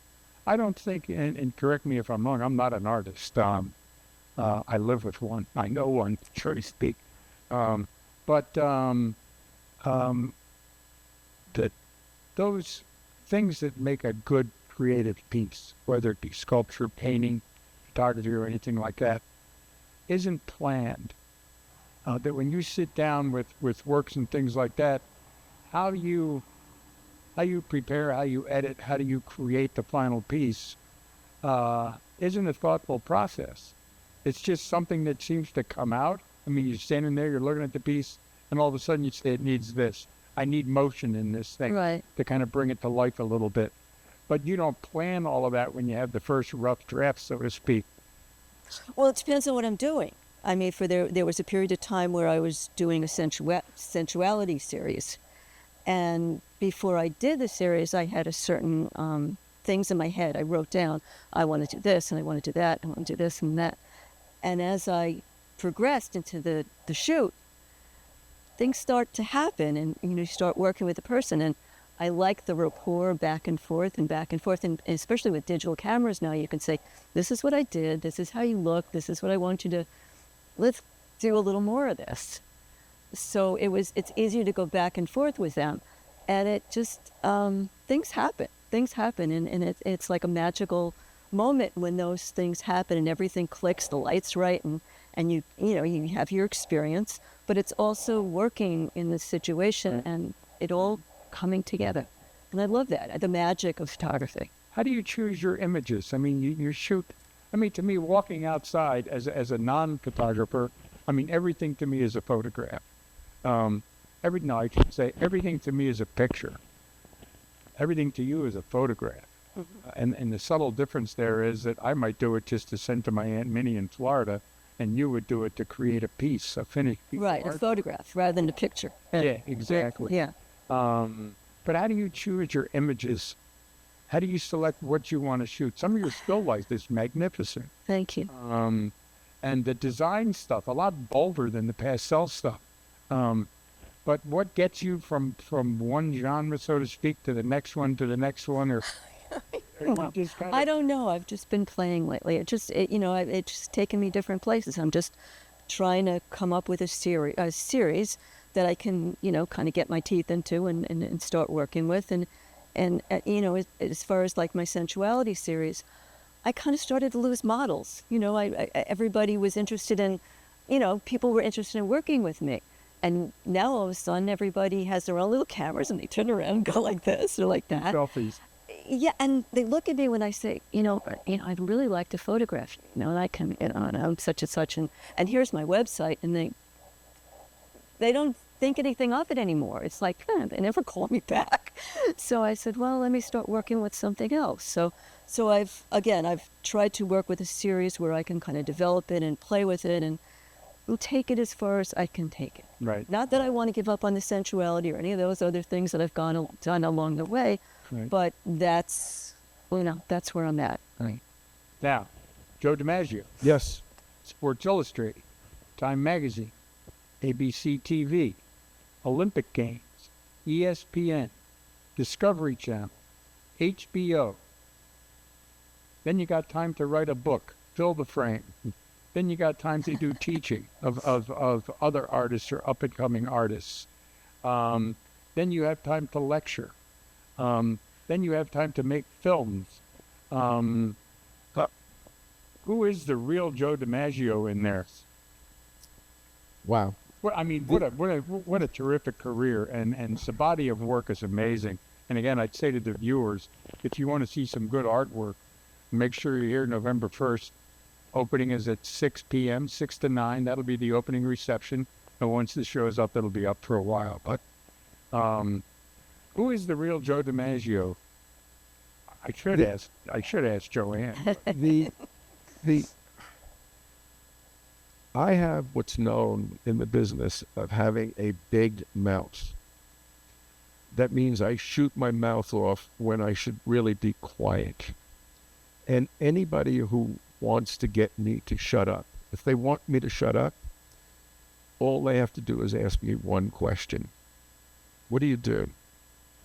I don't think, and correct me if I'm wrong, I'm not an artist. I live with one. I know one, so to speak. But those things that make a good creative piece, whether it be sculpture, painting, photography, or anything like that, isn't planned. That when you sit down with works and things like that, how you prepare, how you edit, how do you create the final piece, isn't a thoughtful process. It's just something that seems to come out. I mean, you're standing there, you're looking at the piece, and all of a sudden you say, it needs this. I need motion in this thing Right. to kind of bring it to life a little bit. But you don't plan all of that when you have the first rough draft, so to speak. Well, it depends on what I'm doing. I mean, there was a period of time where I was doing a sensuality series. And before I did the series, I had a certain things in my head. I wrote down, I want to do this, and I want to do that, and I want to do this and that. And as I progressed into the shoot, things start to happen, and you start working with the person. And I like the rapport back and forth, and especially with digital cameras now, you can say, this is what I did, this is how you look, this is what I want you to, let's do a little more of this. So it's easier to go back and forth with them, and it just, things happen, and it's like a magical moment when those things happen and everything clicks, the light's right, and you have your experience, but it's also working in the situation and it all coming together. And I love that, the magic of photography. How do you choose your images? I mean, you shoot. I mean, to me, walking outside as a non-photographer, I mean, everything to me is a photograph. I should say everything to me is a picture. Everything to you is a photograph. And the subtle difference there is that I might do it just to send to my Aunt Minnie in Florida, and you would do it to create a piece, a finished piece. Right, of a art. photograph rather than a picture. Yeah, exactly. Yeah. But how do you choose your images? How do you select what you want to shoot? Some of your still life is magnificent. Thank you. And the design stuff, a lot bolder than the pastel stuff. But what gets you from one genre, so to speak, to the next one, or you just kind of... I don't know. I've just been playing lately. It's just taken me different places. I'm just trying to come up with a series that I can, kind of get my teeth into and start working with. And as far as like my sensuality series, I kind of started to lose models. Everybody was interested in, people were interested in working with me. And now all of a sudden everybody has their own little cameras and they turn around and go like this or like that. Selfies. Yeah, and they look at me when I say, I'd really like to photograph you, and I can, and I'm such and such, and here's my website, and they don't think anything of it anymore. It's like, they never call me back. So I said, well, let me start working with something else. So I've tried to work with a series where I can kind of develop it and play with it and take it as far as I can take it. Right. Not that I want to give up on the sensuality or any of those other things that I've done along the way, Right. but that's where I'm at. Right. Now, Joe DiMaggio, Yes. Sports Illustrated, Time Magazine, ABC TV, Olympic Games, ESPN, Discovery Channel, HBO. Then you got time to write a book, fill the frame. Then you got time to do teaching of other artists or up-and-coming artists. Then you have time to lecture. Then you have time to make films. Who is the real Joe DiMaggio in there? Wow. Well, I mean, what a terrific career, and the body of work is amazing. And again, I'd say to the viewers, if you want to see some good artwork, make sure you're here November 1st. Opening is at 6 p.m., 6 to 9. That'll be the opening reception. And once the show is up, it'll be up for a while. But who is the real Joe DiMaggio? I should ask JoAnne. The I have what's known in the business of having a big mouth. That means I shoot my mouth off when I should really be quiet. And anybody who wants to get me to shut up, if they want me to shut up, all they have to do is ask me one question. What do you do?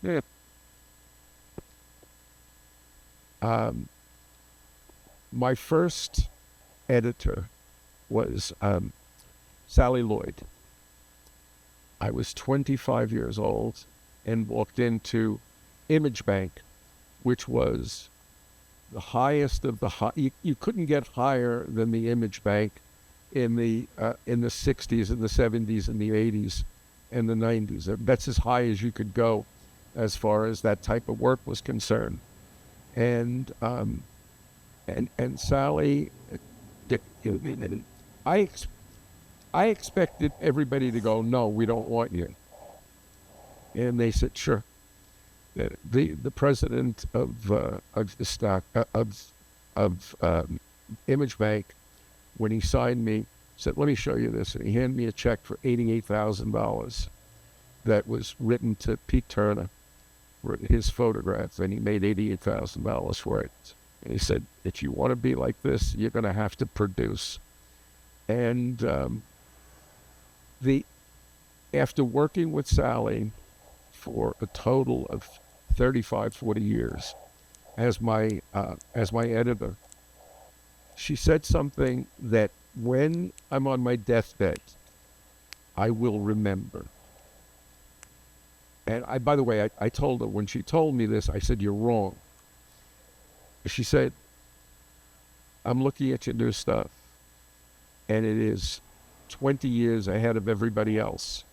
Yeah. My first editor was Sally Lloyd. I was 25 years old and walked into Image Bank, which was the highest of the high. You couldn't get higher than the Image Bank in the 60s and the 70s and the 80s and the 90s. That's as high as you could go as far as that type of work was concerned. And Sally, I expected everybody to go, no, we don't want you. And they said, sure. The president of the stock of Image Bank, when he signed me, said, let me show you this. And he handed me a check for $88,000 that was written to Pete Turner for his photograph, and he made $88,000 for it. And he said, if you want to be like this, you're going to have to produce. And after working with Sally for a total of 35, 40 years as my editor, she said something that when I'm on my deathbed, I will remember. And by the way, I told her, when she told me this, I said, you're wrong. She said, I'm looking at your new stuff, and it is 20 years ahead of everybody else.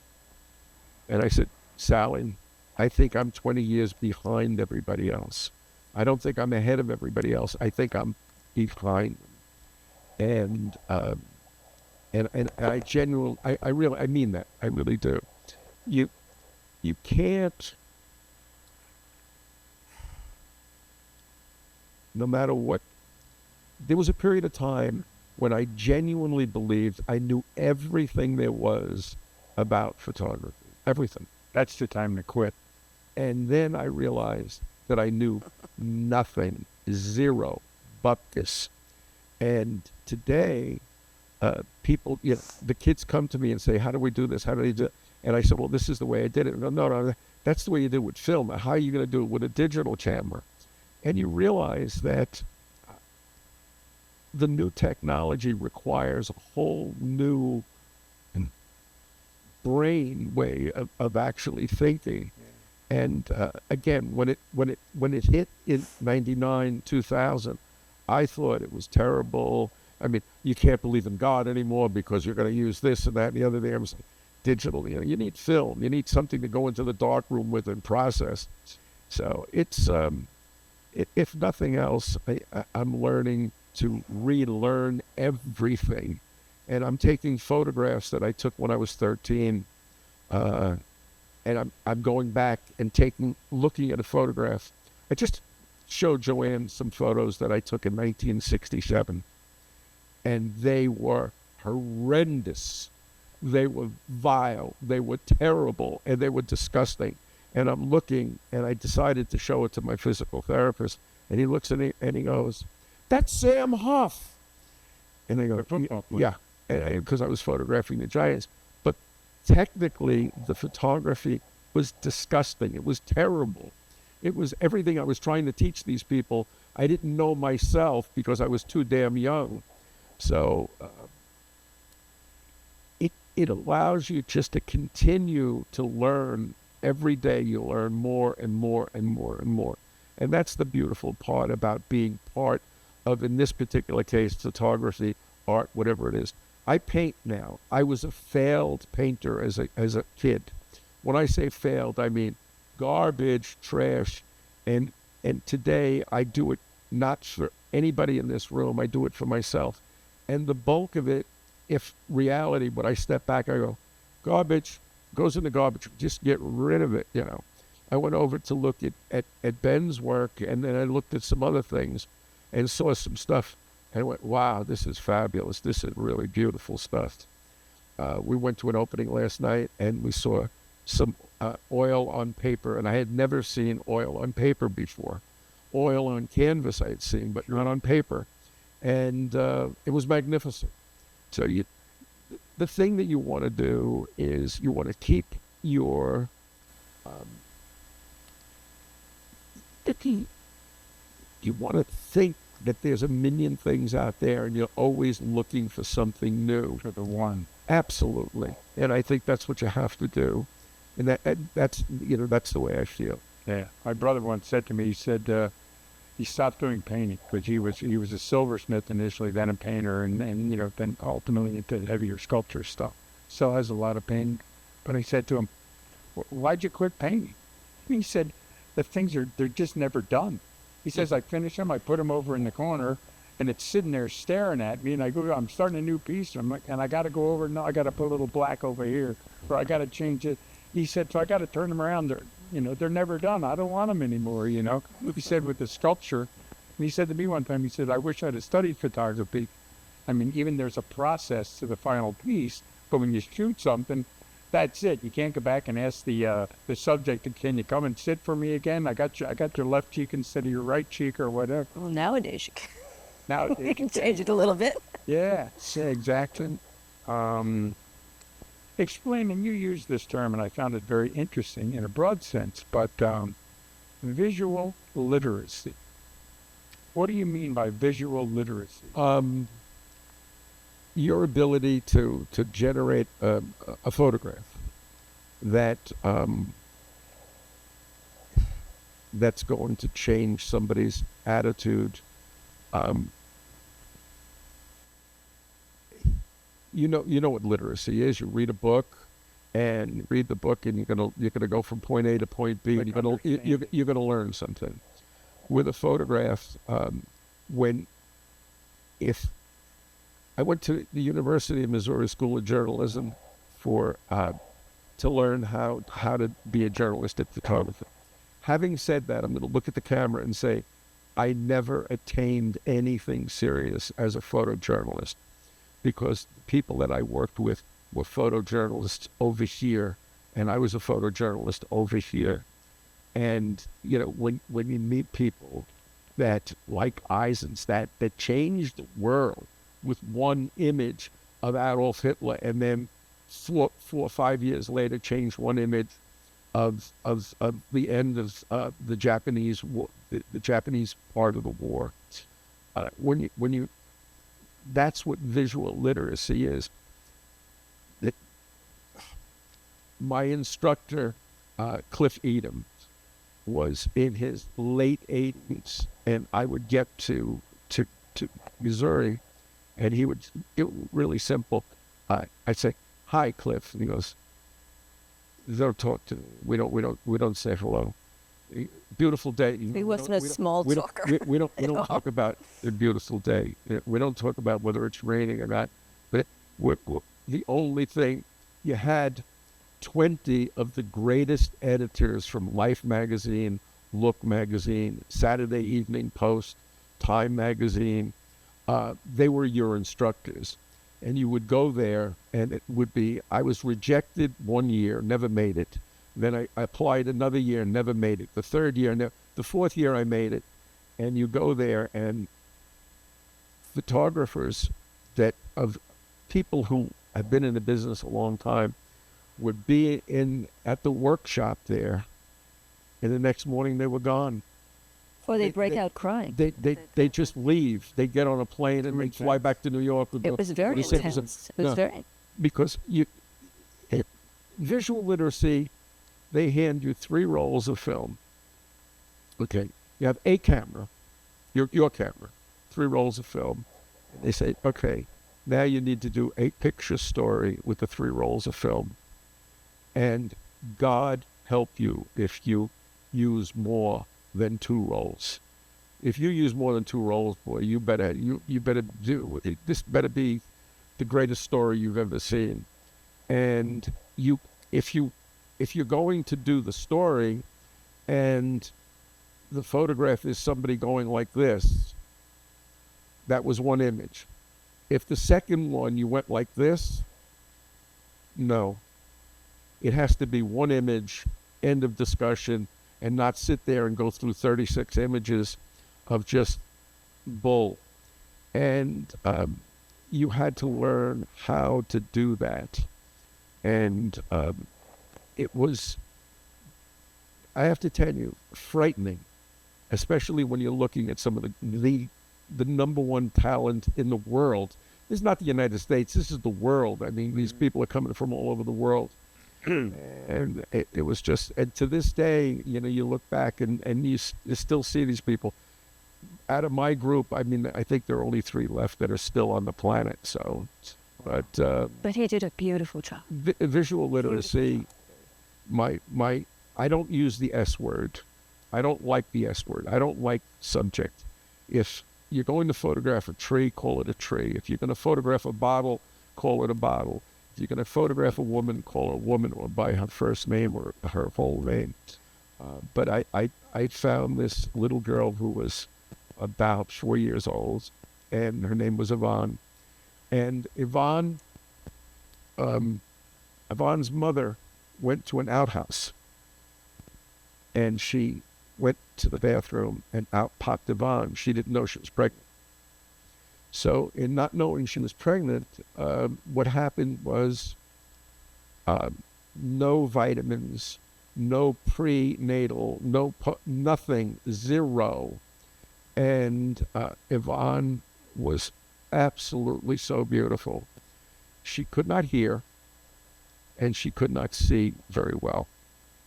And I said, Sally, I think I'm 20 years behind everybody else. I don't think I'm ahead of everybody else. I think I'm behind. And I genuinely, I mean that. I really do. You can't, no matter what. There was a period of time when I genuinely believed I knew everything there was about photography. Everything. That's the time to quit. And then I realized that I knew nothing, zero, bupkis. And today, people, the kids come to me and say, how do we do this? How do they do it? And I said, well, this is the way I did it. No, that's the way you do it with film. How are you going to do it with a digital camera? And you realize that the new technology requires a whole new brain way of actually thinking. Yeah. And again, when it hit in 99, 2000, I thought it was terrible. I mean, you can't believe in God anymore because you're going to use this and that and the other thing. I was like, digital, you need film. You need something to go into the dark room with and process. So it's, if nothing else, I'm learning to relearn everything. And I'm taking photographs that I took when I was 13, and I'm going back and looking at a photograph. I just showed JoAnne some photos that I took in 1967, and they were horrendous. They were vile, they were terrible, and they were disgusting. And I'm looking, and I decided to show it to my physical therapist, and he looks at me and he goes, that's Sam Huff. And I go, yeah, because I was photographing the Giants. But technically, the photography was disgusting. It was terrible. It was everything I was trying to teach these people. I didn't know myself because I was too damn young. So it allows you just to continue to learn. Every day you learn more and more and more and more. And that's the beautiful part about being part of, in this particular case, photography, art, whatever it is. I paint now. I was a failed painter as a kid. When I say failed, I mean garbage, trash, and today I do it not for anybody in this room. I do it for myself, and the bulk of it, if reality, when I step back, I go, garbage goes in the garbage. Just get rid of it. I went over to look at Ben's work, and then I looked at some other things, and saw some stuff, and I went, wow, this is fabulous. This is really beautiful stuff. We went to an opening last night, and we saw some oil on paper, and I had never seen oil on paper before. Oil on canvas I had seen, but not on paper. And it was magnificent. So the thing that you want to do is you want to keep your you want to think that there's a million things out there, and you're always looking for something new. For the one. Absolutely. And I think that's what you have to do. And that's the way I feel. Yeah. My brother once said to me, he said he stopped doing painting because he was a silversmith initially, then a painter, and then ultimately into heavier sculpture stuff. Still has a lot of painting. But I said to him, why'd you quit painting? And he said, the things they're just never done. He says, I finish them, I put them over in the corner, and it's sitting there staring at me, and I go, I'm starting a new piece, and I got to go over, no, I got to put a little black over here, or I got to change it. He said, so I got to turn them around. They're never done. I don't want them anymore, He said with the sculpture, and he said to me one time, he said, I wish I'd have studied photography. I mean, even there's a process to the final piece, but when you shoot something, that's it. You can't go back and ask the subject, can you come and sit for me again? I got your left cheek instead of your right cheek or whatever. Well, nowadays you can. Nowadays You can change it a little bit. Yeah, exactly. Explain, and you use this term, and I found it very interesting in a broad sense, but visual literacy. What do you mean by visual literacy? Your ability to generate a photograph that's going to change somebody's attitude. You know what literacy is. You read a book, and read the book, and you're gonna go from point A to point B, and you're gonna learn something. With a photograph, if I went to the University of Missouri School of Journalism to learn how to be a journalistic photographer. Having said that, I'm going to look at the camera and say, I never attained anything serious as a photojournalist, because the people that I worked with were photojournalists over here, and I was a photojournalist over here. And when you meet people that, like Eisens, that changed the world with one image of Adolf Hitler, and then 4 or 5 years later changed one image of the end of the Japanese war, the Japanese part of the war. When you that's what visual literacy is. My instructor, Cliff Edom, was in his late 80s, and I would get to Missouri, and it was really simple. I'd say, "Hi, Cliff," and he goes, "Don't talk to me. We don't say hello. Beautiful day." He wasn't a small talker. We don't talk about the beautiful day. We don't talk about whether it's raining or not. But the only thing, you had 20 of the greatest editors from Life magazine, Look magazine, Saturday Evening Post, Time magazine. They were your instructors. And you would go there, and it would be, I was rejected 1 year, never made it. Then I applied another year, never made it. The third year, the fourth year I made it. And you go there, and photographers of people who have been in the business a long time would be at the workshop there, and the next morning they were gone. Or they break out crying. They just leave. They get on a plane and they fly back to New York. It was very intense. It was very... Because visual literacy, they hand you 3 rolls of film. Okay, you have a camera, your camera, 3 rolls of film. They say, okay, Now you need to do a picture story with the 3 rolls of film. And God help you if you use more than 2 rolls. If you use more than 2 rolls, boy, you better do it. This better be the greatest story you've ever seen. And if you're going to do the story and the photograph is somebody going like this, that was one image. If the second one you went like this, no. It has to be one image, end of discussion, and not sit there and go through 36 images of just bull. And you had to learn how to do that. And it was, I have to tell you, frightening, especially when you're looking at some of the number one talent in the world. This is not the United States, this is the world. I mean, these people are coming from all over the world. And it was just, and to this day, you know, you look back and you still see these people. Out of my group, I mean, I think there are only 3 left that are still on the planet. So, but he did a beautiful job. Visual literacy, I don't use the S word. I don't like the S word. I don't like subject. If you're going to photograph a tree, call it a tree. If you're going to photograph a bottle, call it a bottle. If you're going to photograph a woman, call her a woman, or by her first name or her whole name. But I found this little girl who was about 4 years old, and her name was Yvonne. And Yvonne's mother went to an outhouse, and she went to the bathroom and out popped Yvonne. She didn't know she was pregnant. So in not knowing she was pregnant, what happened was no vitamins, no prenatal, nothing, 0. And Yvonne was absolutely so beautiful. She could not hear, and she could not see very well.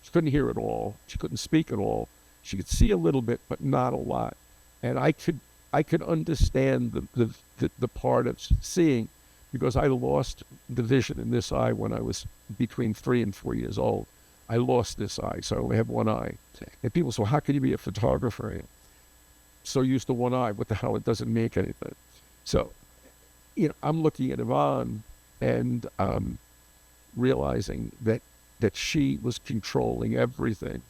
She couldn't hear at all. She couldn't speak at all. She could see a little bit, but not a lot. And I could understand the part of seeing, because I lost the vision in this eye when I was between 3 and 4 years old. I lost this eye, so I only have one eye. And people say, well, how can you be a photographer? So used to one eye, what the hell, it doesn't make anything. So, you know, I'm looking at Yvonne and realizing that she was controlling everything.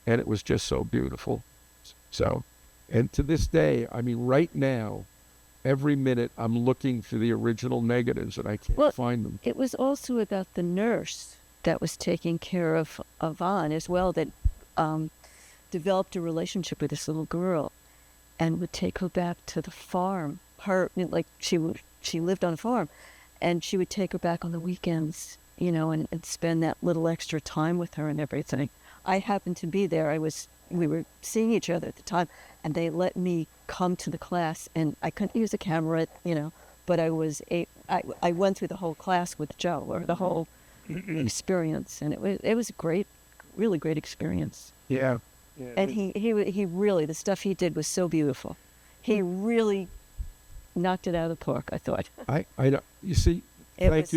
And it was just so beautiful. So, and to this day, I mean, right now, every minute I'm looking for the original negatives and I can't find them. It was also about the nurse that was taking care of Yvonne as well, that developed a relationship with this little girl and would take her back to the farm. She lived on a farm, and she would take her back on the weekends, you know, and spend that little extra time with her and everything. I happened to be there. We were seeing each other at the time, and they let me come to the class, and I couldn't use a camera, you know, but I went through the whole class with Joe, or the whole experience, and it was a great, really great experience. Yeah. And he really, the stuff he did was so beautiful. He really knocked it out of the park, I thought. I you see, thank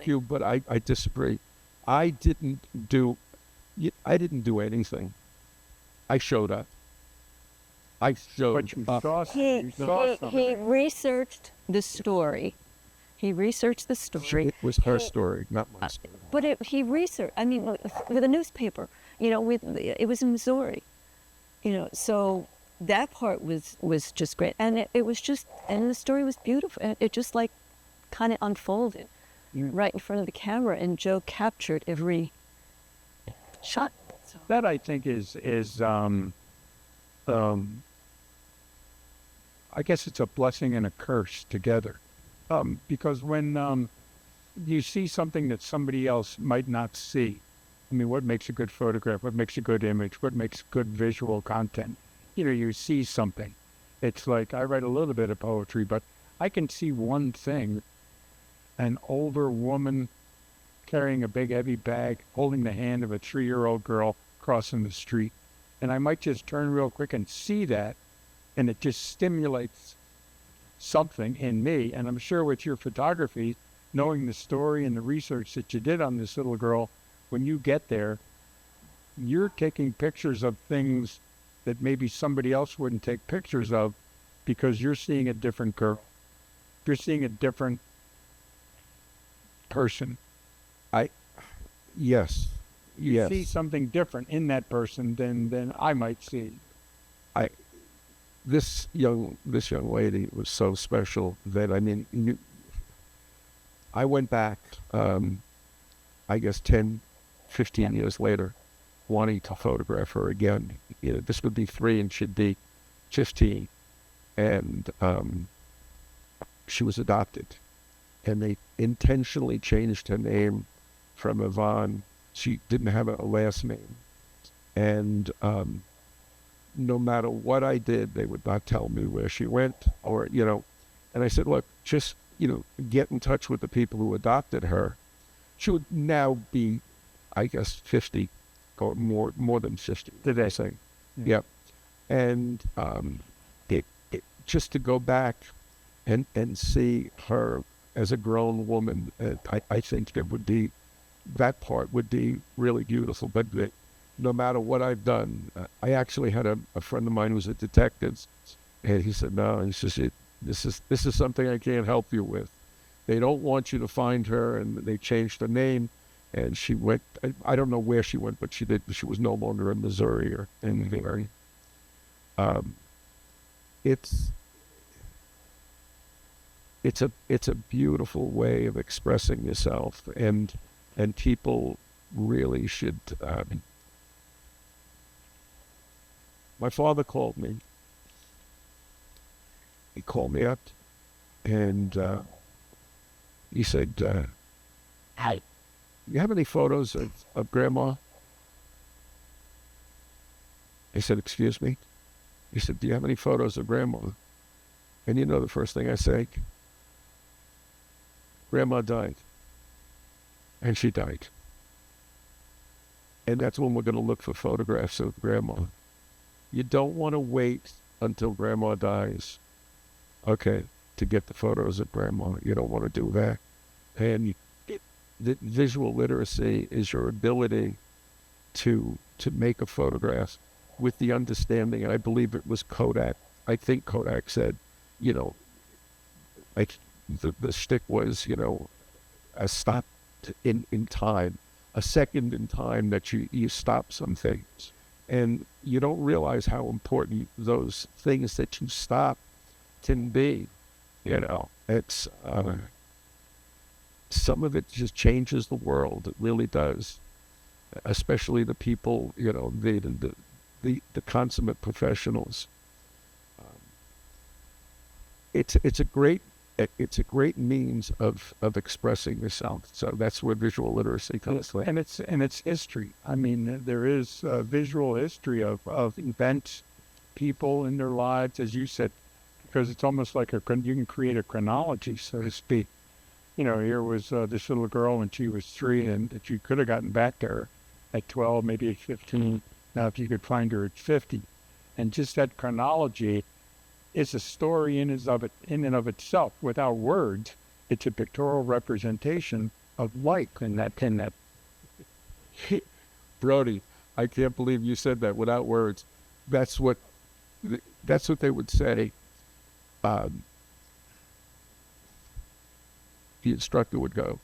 you, but I disagree. I didn't do anything. I showed up. I showed But you up. saw something. He researched the story. It was her story, not my story. But he researched, I mean, with a newspaper, you know, it was in Missouri, you know, so that part was just great. And it was just, and the story was beautiful. And it just like kind of unfolded right in front of the camera, and Joe captured every shot. So. That I think is I guess it's a blessing and a curse together, because when you see something that somebody else might not see, I mean, what makes a good photograph? What makes a good image? What makes good visual content? You know, you see something. It's like, I write a little bit of poetry, but I can see one thing: an older woman carrying a big heavy bag, holding the hand of a 3-year-old girl crossing the street. And I might just turn real quick and see that, and it just stimulates something in me. And I'm sure with your photography, knowing the story and the research that you did on this little girl, when you get there, you're taking pictures of things that maybe somebody else wouldn't take pictures of because you're seeing a different girl. You're seeing a different person. Yes. You Yes. see something different in that person than I might see. This young lady was so special that, I mean, I went back, I guess 10, 15 years later, wanting to photograph her again. This would be 3 and she'd be 15. And she was adopted. And they intentionally changed her name from Yvonne. She didn't have a last name. And no matter what I did, they would not tell me where she went or, and I said, look, just, get in touch with the people who adopted her. She would now be, I guess, 50 or more than 50, did I say? Yeah. And it just to go back and see her as a grown woman, I think that part would be really beautiful. But no matter what I've done, I actually had a friend of mine who's a detective, and he said, no, he says, this is something I can't help you with. They don't want you to find her, and they changed her name, and she went, I don't know where she went, but she was no longer in Missouri or anything. It's a beautiful way of expressing yourself, and people really should. My father called me. He called me up, and he said, "Hi, you have any photos of Grandma?" I said, "Excuse me?" He said, "Do you have any photos of Grandma?" And the first thing I say, Grandma died. And she died. And that's when we're going to look for photographs of Grandma. You don't want to wait until Grandma dies, to get the photos of Grandma. You don't want to do that. And the visual literacy is your ability to make a photograph with the understanding, and I believe it was Kodak. I think Kodak said, the stick was, a stop in time, a second in time that you stop some things. And you don't realize how important those things that you stop can be. It's some of it just changes the world. It really does. Especially the people, the consummate professionals. It's a great means of expressing yourself. So that's where visual literacy comes from. And it's history. I mean, there is a visual history of events, people in their lives, as you said, because it's almost like you can create a chronology, so to speak. Here was this little girl when she was 3, and that you could have gotten back to her at 12, maybe at 15. Now, if you could find her at 50, and just that chronology is a story in and of itself. Without words, it's a pictorial representation of life in that. Brody, I can't believe you said that. Without words. That's what they would say. The instructor would go,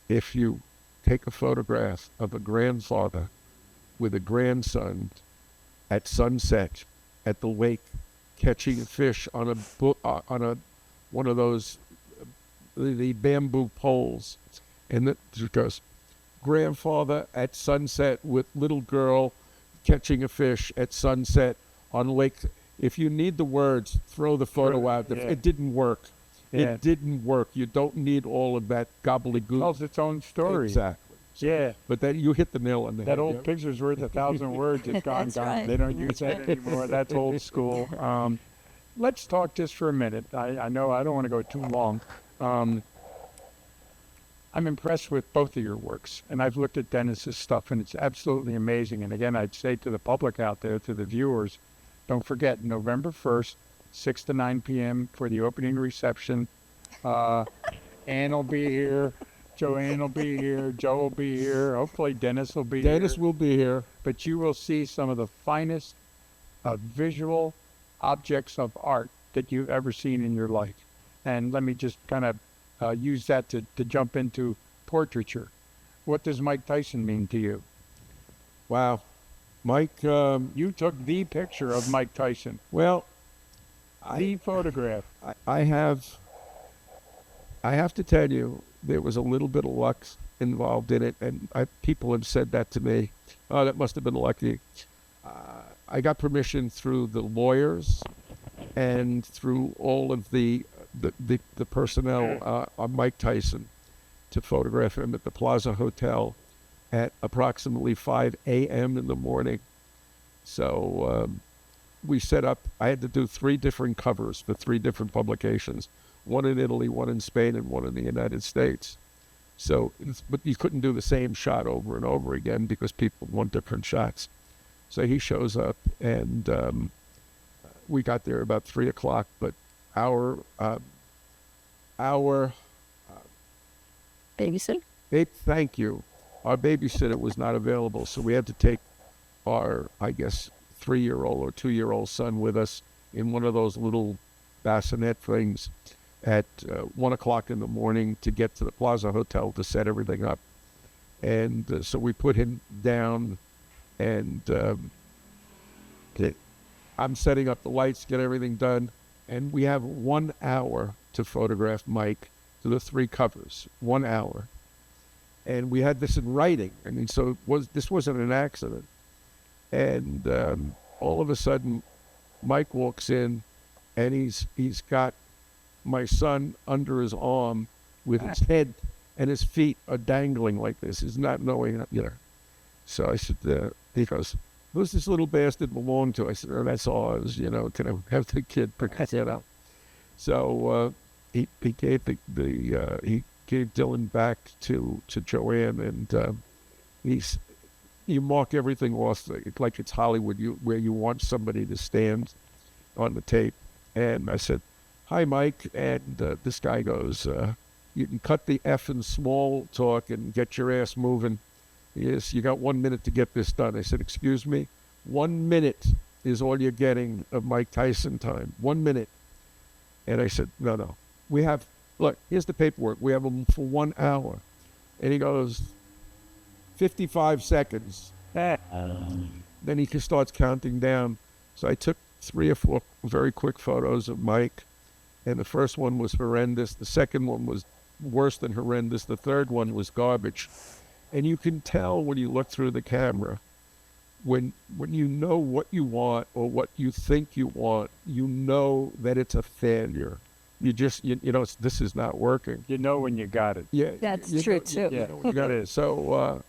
if you take a photograph of a grandfather with a grandson at sunset at the lake, catching a fish on one of those the bamboo poles, and it goes, grandfather at sunset with little girl catching a fish at sunset on lake. If you need the words, throw the photo out. Yeah. It didn't work. Yeah. It didn't work. You don't need all of that gobbledygook. It tells its own story. Exactly. Yeah. But then you hit the nail on the head. That old picture's worth 1,000 words. It's gone. That's right. They don't use that anymore. That's old school. Let's talk just for a minute. I know I don't want to go too long. I'm impressed with both of your works, and I've looked at Dennis's stuff, and it's absolutely amazing. And again, I'd say to the public out there, to the viewers, don't forget, November 1st, 6 to 9 p.m. for the opening reception. Ann will be here. JoAnne will be here. Joe will be here. Hopefully Dennis will be Dennis here. will be here. But you will see some of the finest visual objects of art that you've ever seen in your life. And let me just kind of use that to jump into portraiture. What does Mike Tyson mean to you? Wow. Mike, You took the picture of Mike Tyson, well, the photograph. I have to tell you, there was a little bit of luck involved in it, and people have said that to me. Oh, that must have been lucky. I got permission through the lawyers and through all of the personnel on Mike Tyson to photograph him at the Plaza Hotel at approximately 5 a.m. in the morning. So we set up, I had to do 3 different covers for 3 different publications, one in Italy, one in Spain, and one in the United States. So, but you couldn't do the same shot over and over again because people want different shots. So he shows up, and we got there about 3 o'clock, but our Babysitter? thank you. Our babysitter was not available, so we had to take our, I guess, 3-year-old or 2-year-old son with us in one of those little bassinet things at 1 o'clock in the morning to get to the Plaza Hotel to set everything up. And so we put him down, and I'm setting up the lights, get everything done, and we have 1 hour to photograph Mike to the 3 covers. 1 hour. And we had this in writing. I mean, so this wasn't an accident. And all of a sudden, Mike walks in, and he's got my son under his arm with his head and his feet are dangling like this. He's not knowing, So I said, he goes, who's this little bastard belong to? I said, oh, that's ours, can I have the kid pick it up? So he gave he gave Dylan back to JoAnne, and you mark everything off like it's Hollywood, where you want somebody to stand on the tape. And I said, hi, Mike. And this guy goes, you can cut the effing small talk and get your ass moving. Yes, you got 1 minute to get this done. I said, excuse me? 1 minute is all you're getting of Mike Tyson time. 1 minute. And I said, no. Look, here's the paperwork. We have him for 1 hour. And he goes, 55 seconds. Then he just starts counting down. So I took 3 or 4 very quick photos of Mike. And the first one was horrendous. The second one was worse than horrendous. The third one was garbage. And you can tell when you look through the camera, when you know what you want or what you think you want, you know that it's a failure. You just, this is not working. You know when you got it. Yeah, That's true, too. Yeah, you got it. So,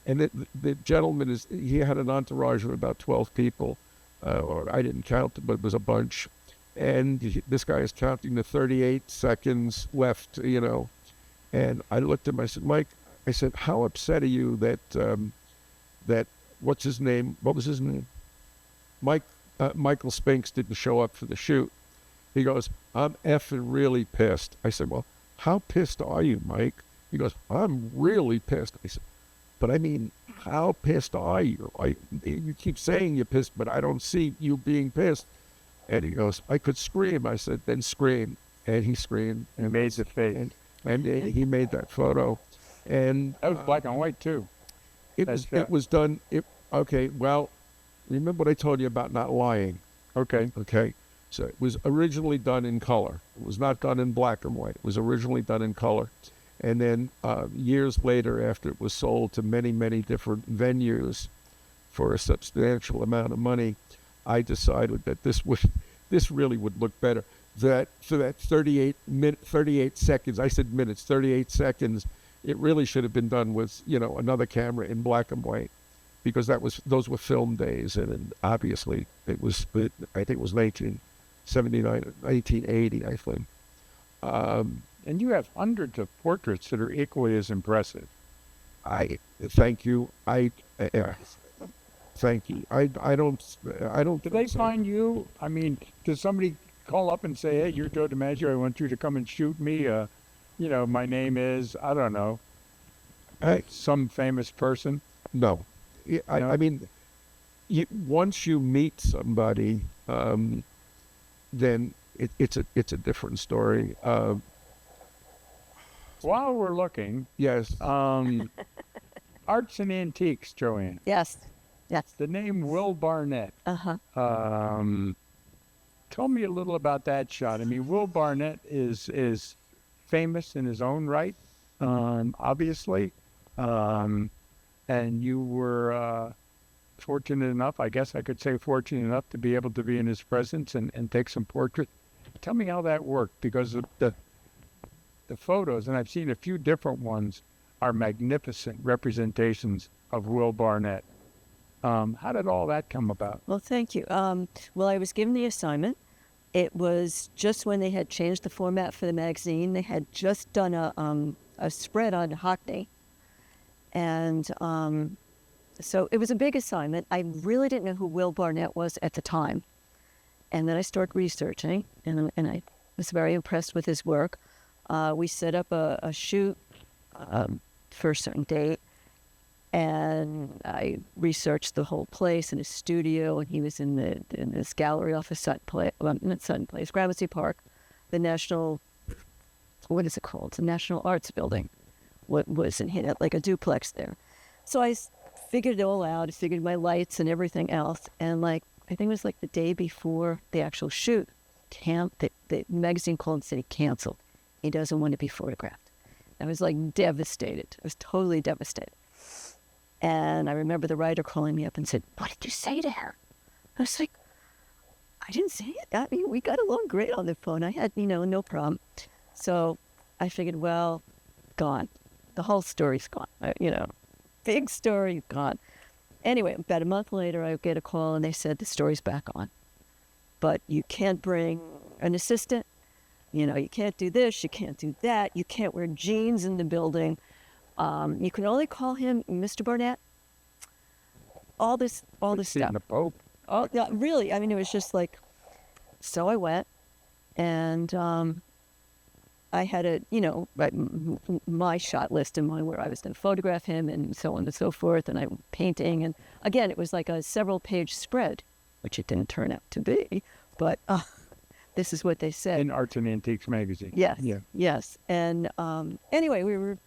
and the gentleman he had an entourage of about 12 people, or I didn't count, but it was a bunch. And this guy is counting the 38 seconds left, And I looked at him, I said, Mike, how upset are you that what's his name? What was his name? Michael Spinks didn't show up for the shoot. He goes, I'm effing really pissed. I said, well, how pissed are you, Mike? He goes, I'm really pissed. I said, but I mean, how pissed are you? You keep saying you're pissed, but I don't see you being pissed. And he goes, I could scream. I said, then scream. And he screamed. And made the face. And he made that photo. And that was black and white too. It was done. Okay, well, remember what I told you about not lying. Okay. So it was originally done in color. It was not done in black and white. It was originally done in color. And then years later, after it was sold to many, many different venues for a substantial amount of money, I decided that this really would look better. That for that 38 seconds, I said minutes, 38 seconds, it really should have been done with, another camera in black and white, because those were film days, and obviously I think it was 1979, 1980, I think. And you have hundreds of portraits that are equally as impressive. I thank you. Thank you. I don't. Did they find you? I mean, does somebody call up and say, hey, you're Joe DiMaggio. I want you to come and shoot me. My name is, I don't know, I, some famous person. no. No? I mean, once you meet somebody, then it's a different story. While we're looking, Yes. arts and antiques, JoAnne. Yes. Yes. The name Will Barnett. Uh-huh. Tell me a little about that shot. I mean, Will Barnett is famous in his own right, obviously. And you were fortunate enough, I guess I could say fortunate enough, to be able to be in his presence and take some portraits. Tell me how that worked, because the photos, and I've seen a few different ones, are magnificent representations of Will Barnett. How did all that come about? Well, thank you. Well, I was given the assignment. It was just when they had changed the format for the magazine. They had just done a spread on Hockney. And so it was a big assignment. I really didn't know who Will Barnett was at the time. And then I started researching, and I was very impressed with his work. We set up a shoot for a certain date, and I researched the whole place and his studio, and he was in this gallery off of Sutton Place, not Sutton Place, Gramercy Park, the National, what is it called? The National Arts Building. What was in here, like a duplex there. So I figured it all out. I figured my lights and everything else, and I think it was like the day before the actual shoot, the magazine called and said he canceled. He doesn't want to be photographed. I was devastated. I was totally devastated. And I remember the writer calling me up and said, what did you say to her? I was like, I didn't say it. I mean, we got along great on the phone. I had, no problem. So I figured, well, gone. The whole story's gone. Big story, gone. Anyway, about a month later, I get a call and they said the story's back on. But you can't bring an assistant. You can't do this, you can't do that. You can't wear jeans in the building. You can only call him Mr. Barnett. All this stuff. The Pope. Oh, yeah, really. I mean, it was just so I went, and I had my shot list in mind where I was going to photograph him and so on and so forth, and I'm painting. And again, it was like a several-page spread, which it didn't turn out to be, but this is what they said. In Arts and Antiques magazine. Yes. Yeah. Yes. And anyway, we were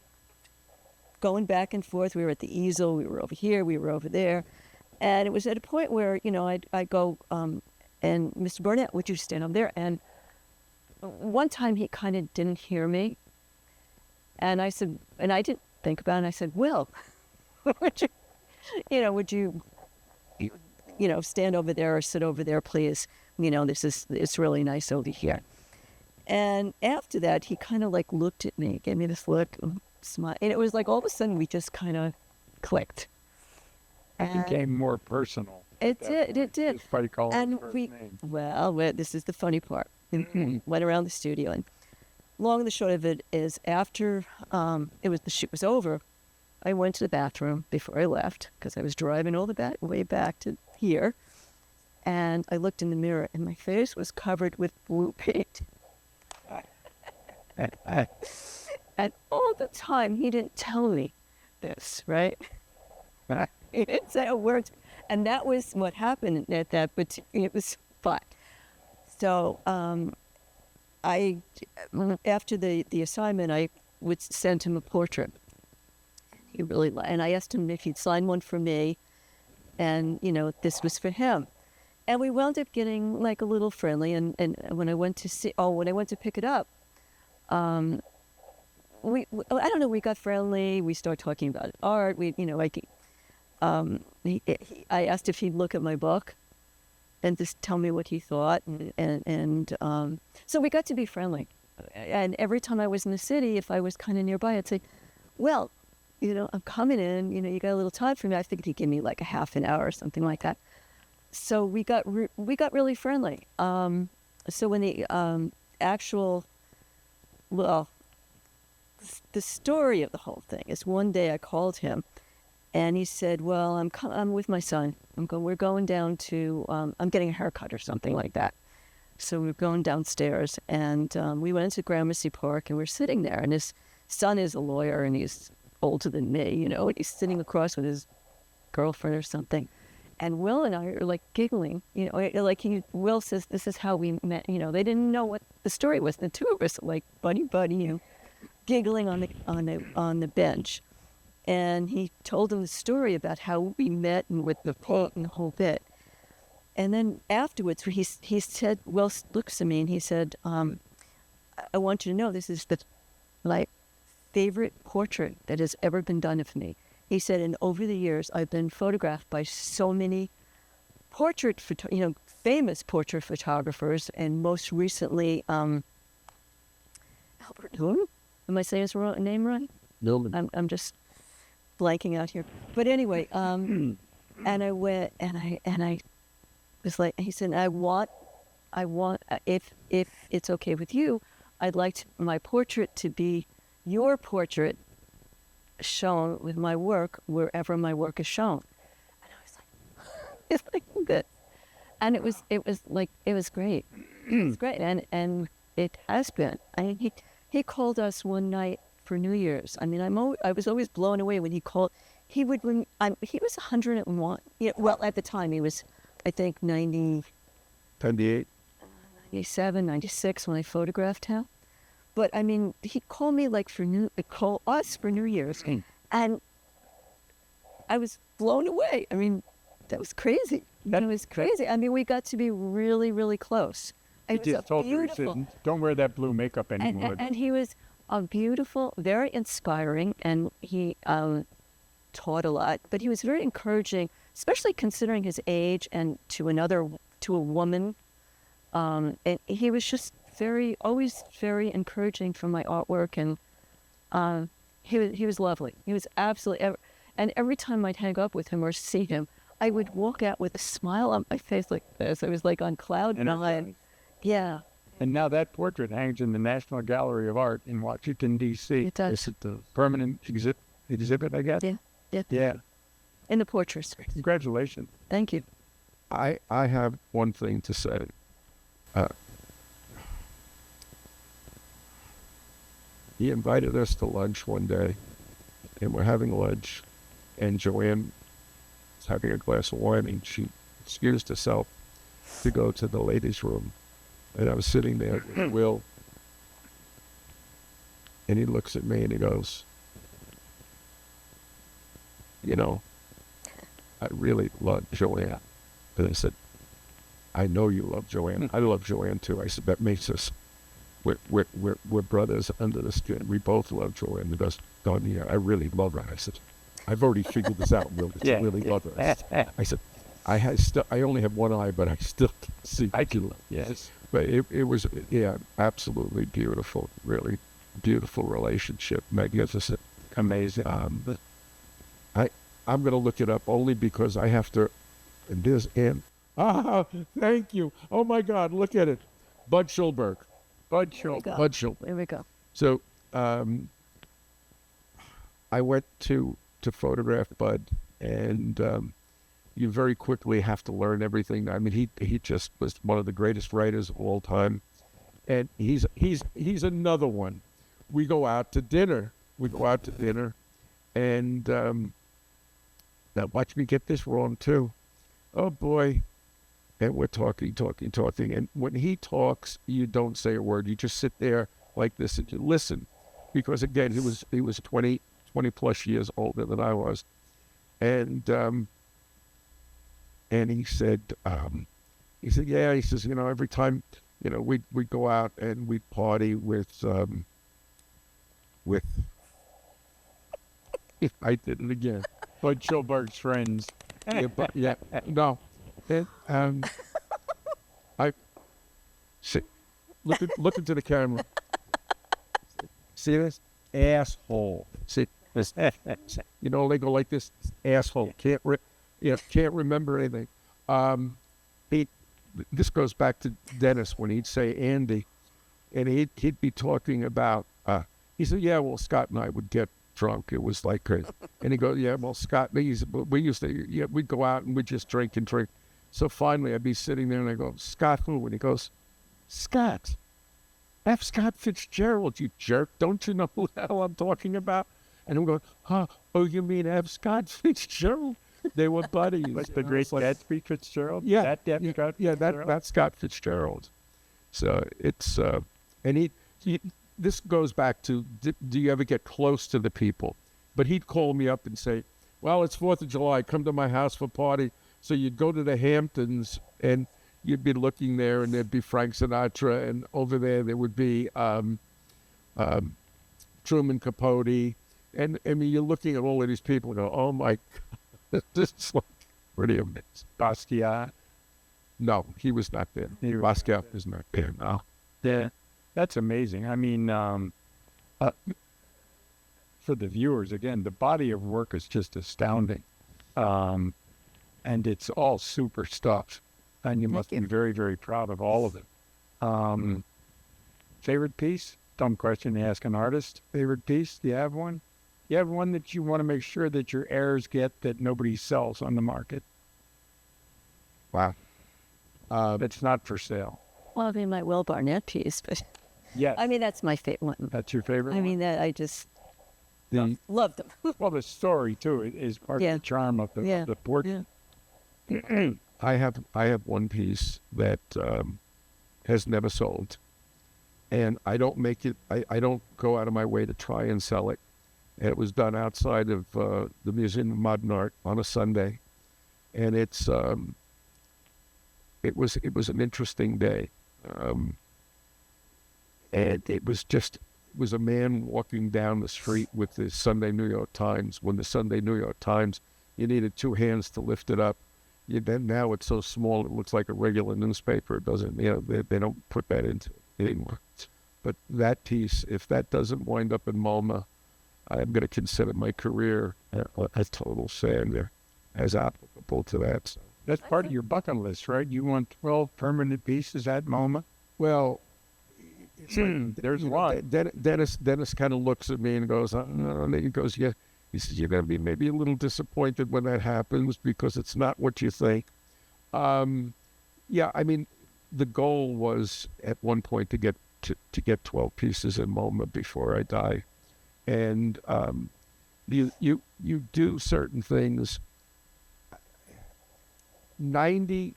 going back and forth. We were at the easel. We were over here. We were over there. And it was at a point where, I'd go, and Mr. Barnett, would you stand up there? And one time he kind of didn't hear me. And I said, and I didn't think about it. And I said, Will, would you stand over there or sit over there, please? It's really nice over here. And after that, he kind of looked at me, gave me this look, smile. And it was all of a sudden we just kind of clicked. It became more personal. It did. Despite calling And his first name. well, this is the funny part. Went around the studio, and long and the short of it is, after the shoot was over, I went to the bathroom before I left because I was driving all the way back to here, and I looked in the mirror, and my face was covered with blue paint. And all the time, he didn't tell me this, right? He didn't say a word. And that was what happened at that, but it was fun. So after the assignment, I would send him a portrait. He really, and I asked him if he'd sign one for me, and, this was for him. And we wound up getting a little friendly, and when I went to pick it up, I don't know, we got friendly, we started talking about art, I asked if he'd look at my book and just tell me what he thought, and so we got to be friendly. And every time I was in the city, if I was kind of nearby, I'd say, well, I'm coming in, you got a little time for me. I figured he'd give me a half an hour or something like that. So we got really friendly. So when the the story of the whole thing is, one day I called him, and he said, well, I'm with my son. We're going down to, I'm getting a haircut or something like that. So we were going downstairs, and we went into Gramercy Park, and we're sitting there, and his son is a lawyer, and he's older than me, you know, and he's sitting across with his girlfriend or something. And Will and I are like giggling, you know, like Will says, this is how we met, you know, they didn't know what the story was. The two of us are like buddy, you know, giggling on the bench. And he told him the story about how we met and with the paint and the whole bit. And then afterwards, he said, Will looks at me and he said, I want you to know this is my favorite portrait that has ever been done of me. He said, and over the years, I've been photographed by so many famous portrait photographers, and most recently, Albert who? Am I saying his name right? Millman. I'm just blanking out here. But anyway, and I went and I was like, he said, I want, if it's okay with you, I'd like my portrait to be your portrait shown with my work wherever my work is shown. And I was like, it's like that. And it was great. It was great. And it has been. I mean, he called us one night for New Year's. I mean, I was always blown away when he called. He was 101. Yeah, well, at the time he was, I think, 98, 97, 96 when I photographed him. But I mean, he called me like call us for New Year's, and I was blown away. I mean, that was crazy. That was crazy. I mean, we got to be really, really close. He just told her, he said, don't wear that blue makeup anymore. And he was beautiful, very inspiring, and he taught a lot. But he was very encouraging, especially considering his age and to a woman. And he was just always very encouraging for my artwork, and he was lovely. He was absolutely, and every time I'd hang up with him or see him, I would walk out with a smile on my face like this. I was like on cloud nine. Yeah. And now that portrait hangs in the National Gallery of Art in Washington, D.C. It does. It's a permanent exhibit, I guess. Yeah. In the portraits. Congratulations. Thank you. I have one thing to say. He invited us to lunch one day, and we're having lunch, and JoAnne was having a glass of wine, and she excused herself to go to the ladies' room. And I was sitting there with Will, and he looks at me and he goes, you know, I really love JoAnne. And I said, I know you love JoAnne. I love JoAnne too. I said, that makes us, we're brothers under the skin. We both love JoAnne. He goes, Don, yeah, I really love her. I said, I've already figured this out, Will. I really love her. I said, I only have one eye, but I still can see. I can love. Yes. But it was, absolutely beautiful. Really beautiful relationship. Magnificent. Amazing. I'm going to look it up only because I have to. And there's Ann. Thank you. Oh my God, look at it. Bud Schulberg. Bud Schulberg. There we go. So I went to photograph Bud, and you very quickly have to learn everything. I mean, he just was one of the greatest writers of all time, and he's another one. We go out to dinner. And now watch me get this wrong too. Oh boy. And we're talking. And when he talks, you don't say a word. You just sit there like this and you listen. Because again, he was 20 plus years older than I was. And he said, yeah, he says, every time, we'd go out and we'd party with I did it again. Bud Schulberg's friends. No. And I see, look into the camera. See this? Asshole. See this? They go like this. Asshole. Can't remember anything. This goes back to Dennis when he'd say Andy, and he'd be talking about. He said, "Yeah, well, Scott and I would get drunk. It was like crazy." And he goes, "Yeah, well, Scott, we used to, we'd go out and we'd just drink and drink." So finally, I'd be sitting there and I go, "Scott who?" And he goes, Scott, F. Scott Fitzgerald, you jerk. Don't you know who the hell I'm talking about? And I'm going, huh? Oh, you mean F. Scott Fitzgerald? They were buddies. What's the great Gatsby Fitzgerald? Yeah, That F. yeah, Scott yeah, Fitzgerald? that's Scott Fitzgerald. So it's, and this goes back to, do you ever get close to the people? But he'd call me up and say, well, it's 4th of July, come to my house for party. So you'd go to the Hamptons and you'd be looking there and there'd be Frank Sinatra, and over there would be Truman Capote. And I mean, you're looking at all of these people and go, oh my God, this is like pretty amazing. Basquiat. No, he was not there. He was Basquiat was not there, no. Yeah, that's amazing. I mean, for the viewers, again, the body of work is just astounding. And it's all super stuff. And you must be very, very proud of all of it. Favorite piece? Dumb question to ask an artist. Favorite piece? Do you have one? You have one that you want to make sure that your heirs get that nobody sells on the market? Wow. That's not for sale. Well, I mean, my Will Barnett piece, but Yes. I mean, that's my favorite one. That's your favorite I one? mean, that I just The, loved them. Well, the story, too, is part Yeah. of the charm of the portrait. Yeah. I have one piece that has never sold, and I don't make it. I don't go out of my way to try and sell it. It was done outside of the Museum of Modern Art on a Sunday, and it was an interesting day, and it was a man walking down the street with the Sunday New York Times. When the Sunday New York Times, you needed two hands to lift it up. Then now it's so small it looks like a regular newspaper. It doesn't, they don't put that into it anymore. But that piece, if that doesn't wind up in MoMA, I'm going to consider my career a total failure as applicable to that. So. That's part of your bucket list, right? You want 12 permanent pieces at MoMA? Well, There's one. Dennis kind of looks at me and goes, and he goes, yeah. He says, you're going to be maybe a little disappointed when that happens because it's not what you think. Yeah, I mean, the goal was at one point to get 12 pieces in MoMA before I die. And you do certain things. 90%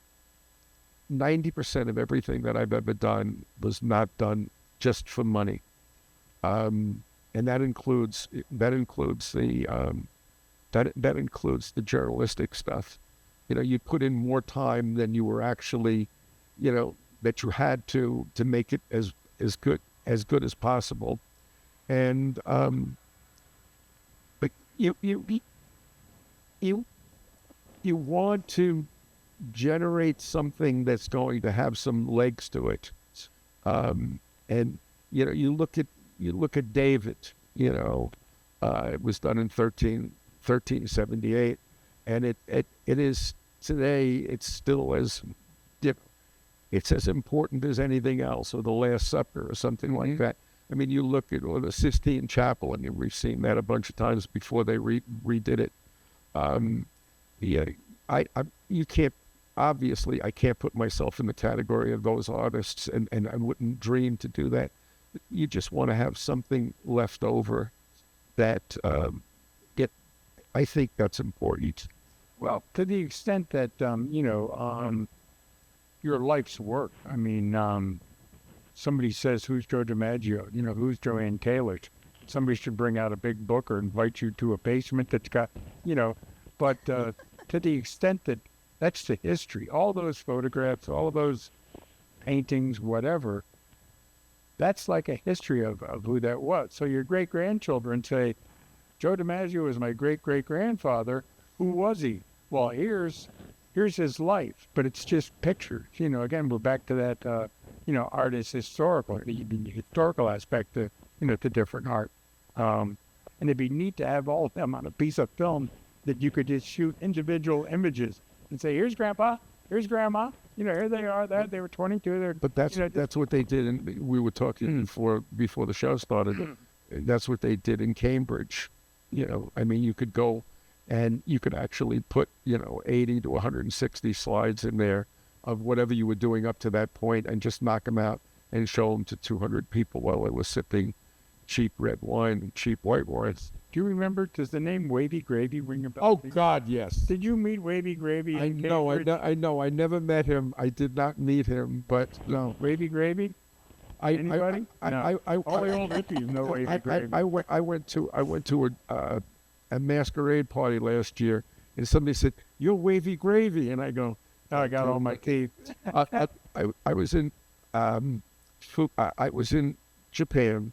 of everything that I've ever done was not done just for money. And that includes the journalistic stuff. You put in more time than you were actually, that you had to make it as good as possible. And but you want to generate something that's going to have some legs to it. And you look at David, it was done in 1378, and it is today, it's still it's as important as anything else, or the Last Supper or something like that. I mean, you look at the Sistine Chapel, and we've seen that a bunch of times before they redid it. You can't, obviously, I can't put myself in the category of those artists, and I wouldn't dream to do that. You just want to have something left over that I think that's important. Well, to the extent that, your life's work. I mean, somebody says, who's Joe DiMaggio? Who's JoAnne Kalish? Somebody should bring out a big book or invite you to a basement that's got, but to the extent that that's the history, all those photographs, all of those paintings, whatever, that's like a history of who that was. So your great-grandchildren say, Joe DiMaggio was my great-great-grandfather. Who was he? Well, here's his life, but it's just pictures. Again, we're back to that, art is historical, the historical aspect to different art. And it'd be neat to have all of them on a piece of film that you could just shoot individual images and say, here's Grandpa, here's Grandma. Here they are. They were 22. But that's what they did, and we were talking before the show started. That's what they did in Cambridge. I mean, you could go and you could actually put 80 to 160 slides in there of whatever you were doing up to that point and just knock them out and show them to 200 people while they were sipping cheap red wine and cheap white wines. Do you remember, does the name Wavy Gravy ring a bell? Oh, God, yes. Did you meet Wavy Gravy? I in know, Cambridge? I know. I never met him. I did not meet him, but no. Wavy Gravy? Anybody? No. All the old hippies know Wavy Gravy. I went to a masquerade party last year, and somebody said, "You're Wavy Gravy," and I go, Oh, I got all my teeth. I was in I was in Japan,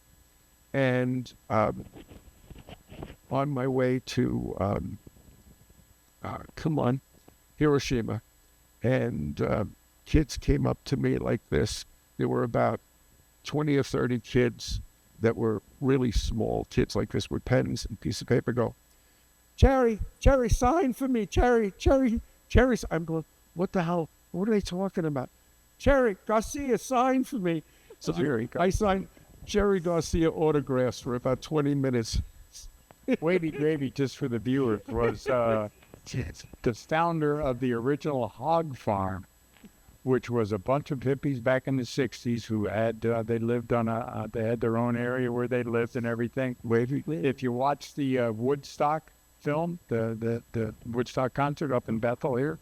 and on my way to Hiroshima, and kids came up to me like this. There were about 20 or 30 kids that were really small kids like this with pens and piece of paper. Go, Cherry, sign for me, Cherry. I'm going, what the hell? What are they talking about? Cherry Garcia, sign for me. So I signed Cherry Garcia autographs for about 20 minutes. Wavy Gravy, just for the viewers, was the founder of the original hog farm, which was a bunch of hippies back in the 60s who had, they lived on they had their own area where they lived and everything. If you watch the Woodstock film, the Woodstock concert up in Bethel here,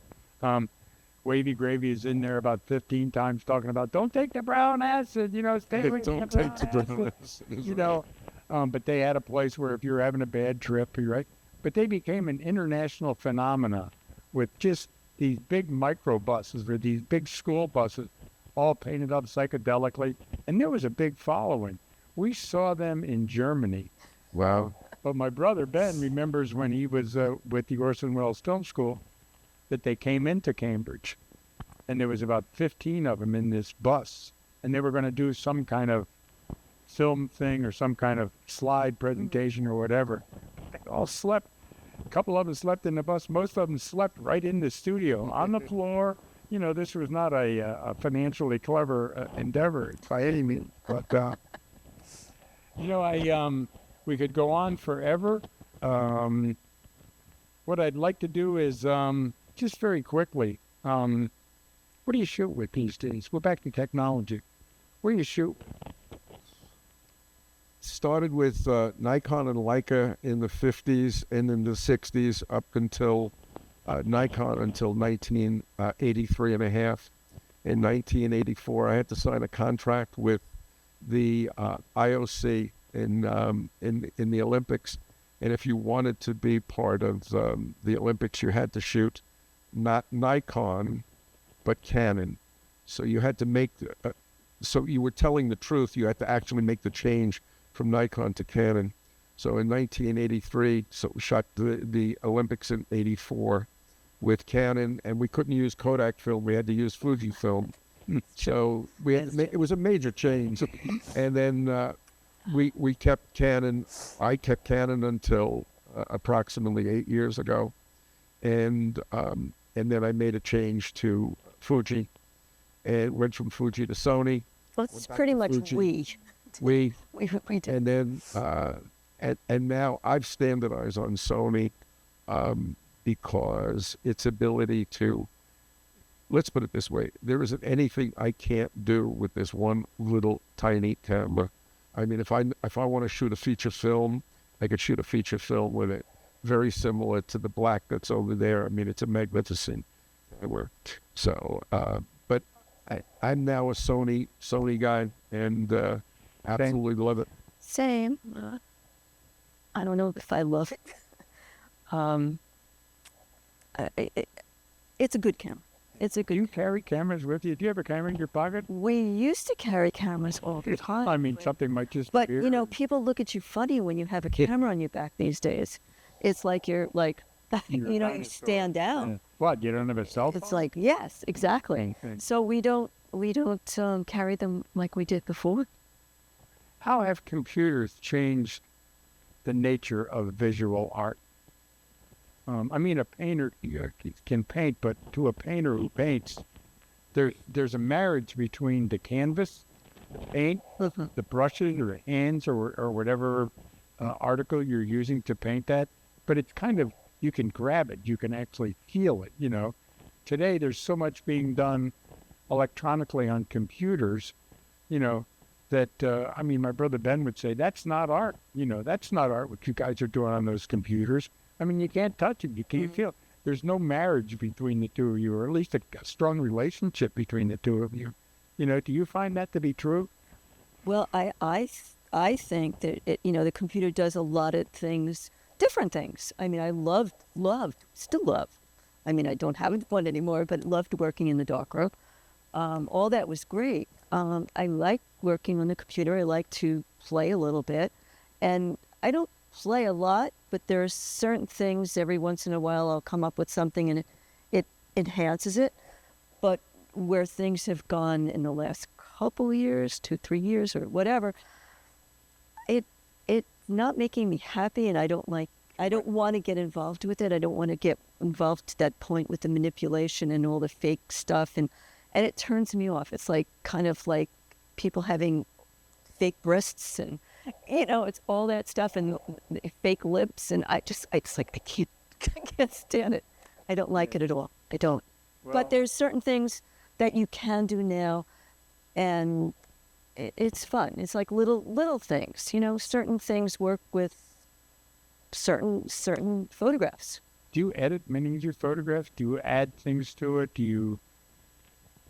Wavy Gravy is in there about 15 times talking about, don't take the brown acid, stay with Don't take the brown acid. but they had a place where if you're having a bad trip, you're right. But they became an international phenomena with just these big microbuses or these big school buses, all painted up psychedelically. And there was a big following. We saw them in Germany. Wow. But my brother Ben remembers when he was with the Orson Welles Film School that they came into Cambridge. And there was about 15 of them in this bus. And they were going to do some kind of film thing or some kind of slide presentation or whatever. They all slept. A couple of them slept in the bus. Most of them slept right in the studio on the floor. This was not a financially clever endeavor by any means. But, we could go on forever. What I'd like to do is just very quickly, what do you shoot with these days? We're back to technology. What do you shoot? Started with Nikon and Leica in the 50s and in the 60s up until Nikon until 1983 and a half. In 1984, I had to sign a contract with the IOC in the Olympics. And if you wanted to be part of the Olympics, you had to shoot not Nikon, but Canon. So you had to make, so you were telling the truth. You had to actually make the change from Nikon to Canon. So in 1983, so we shot the Olympics in 84 with Canon, and we couldn't use Kodak film. We had to use Fuji film. So we had it was a major change. And then we kept Canon. I kept Canon until approximately 8 years ago. And then I made a change to Fuji and went from Fuji to Sony. Well, it's pretty much Fuji. we did. And then and now I've standardized on Sony because its ability to, let's put it this way, there isn't anything I can't do with this one little tiny camera. I mean, if I want to shoot a feature film, I could shoot a feature film with it, very similar to the black that's over there. I mean, it's a magnificent camera. So, but I'm now a Sony guy, and absolutely love it. Same. I don't know if I love it. It's a good camera. Do you carry cameras with you? Do you have a camera in your pocket? We used to carry cameras all the time. I mean, something might just But, appear. people look at you funny when you have a camera on your back these days. It's like you're like, You're a you dinosaur. stand out. Yeah. What, you don't have a cell phone? It's like, yes, exactly. Okay. So we don't carry them like we did before. How have computers changed the nature of visual art? I mean, a painter can paint, but to a painter who paints, there's a marriage between the canvas, the paint, the brushes, or the hands, or whatever article you're using to paint that. But it's kind of, you can grab it, you can actually feel it, today there's so much being done electronically on computers, you know, that, I mean, my brother Ben would say, that's not art. You know, that's not art, what you guys are doing on those computers. I mean, you can't touch it. You can't feel it. There's no marriage between the two of you, or at least a strong relationship between the two of you. You know, do you find that to be true? Well, I think that the computer does a lot of things, different things. I mean, I still love. I mean, I don't have one anymore, but loved working in the darkroom. All that was great. I like working on the computer. I like to play a little bit, and I don't play a lot, but there are certain things every once in a while I'll come up with something and it enhances it. But where things have gone in the last couple years, 2-3 years or whatever, it's not making me happy, and I don't want to get involved with it. I don't want to get involved to that point with the manipulation and all the fake stuff, and it turns me off. It's like kind of like people having fake breasts and it's all that stuff and fake lips, and it's like I can't stand it. I don't like it at all. I don't. Well, but there's certain things that you can do now, and it's fun. It's like little things. Certain things work with certain photographs. do you edit many of your photographs? Do you add things to it? Do you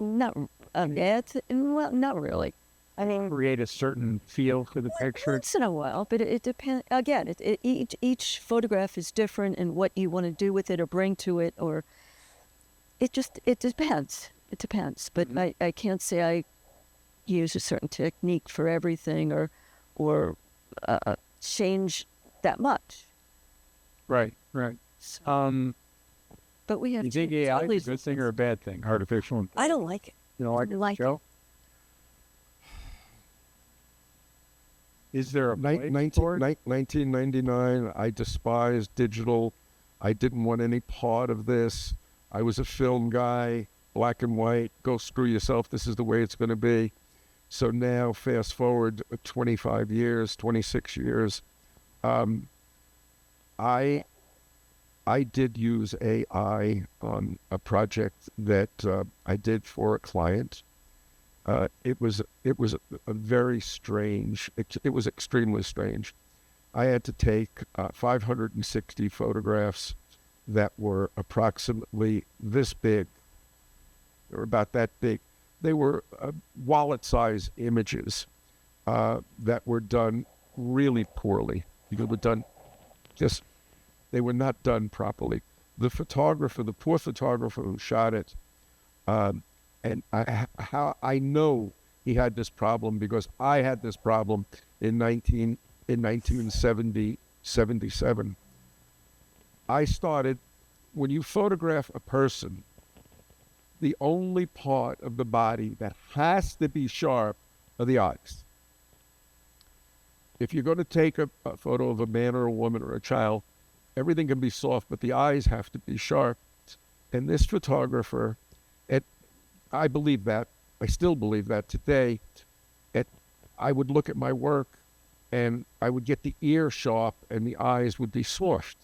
Not well, not really. I mean, create a certain feel to the picture? once in a while, but it depends. Again, each photograph is different, and what you want to do with it or bring to it, or it depends. It depends. But I can't say I use a certain technique for everything, or change that much. Right. So, but we have. You think to AI totally- is a good thing or a bad thing? Artificial intelligence. I don't like it. You know, like, I like it. Joe? Is there a place for it? 1999, I despised digital. I didn't want any part of this. I was a film guy, black and white. Go screw yourself. This is the way it's going to be. So now, fast forward 25 years, 26 years, I did use AI on a project that I did for a client. It was a very strange. It was extremely strange. I had to take 560 photographs that were approximately this big. They were about that big. They were wallet-size images that were done really poorly. They were done they were not done properly. The poor photographer who shot it, and how I know he had this problem because I had this problem in 1970, 77. I started, when you photograph a person, the only part of the body that has to be sharp are the eyes. If you're going to take a photo of a man or a woman or a child, everything can be soft, but the eyes have to be sharp. And this photographer, I believe that, I still believe that today, I would look at my work and I would get the ear sharp and the eyes would be soft.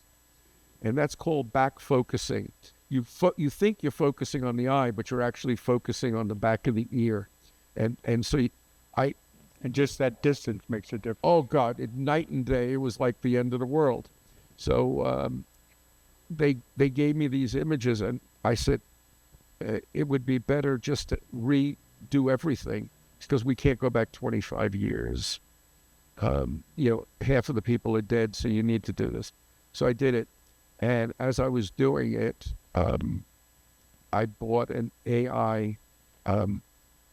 And that's called back focusing. You think you're focusing on the eye, but you're actually focusing on the back of the ear. And so And just that distance makes a difference. oh God, night and day, it was like the end of the world. So they gave me these images, and I said, it would be better just to redo everything because we can't go back 25 years. Half of the people are dead, so you need to do this. So I did it. And as I was doing it, I bought an AI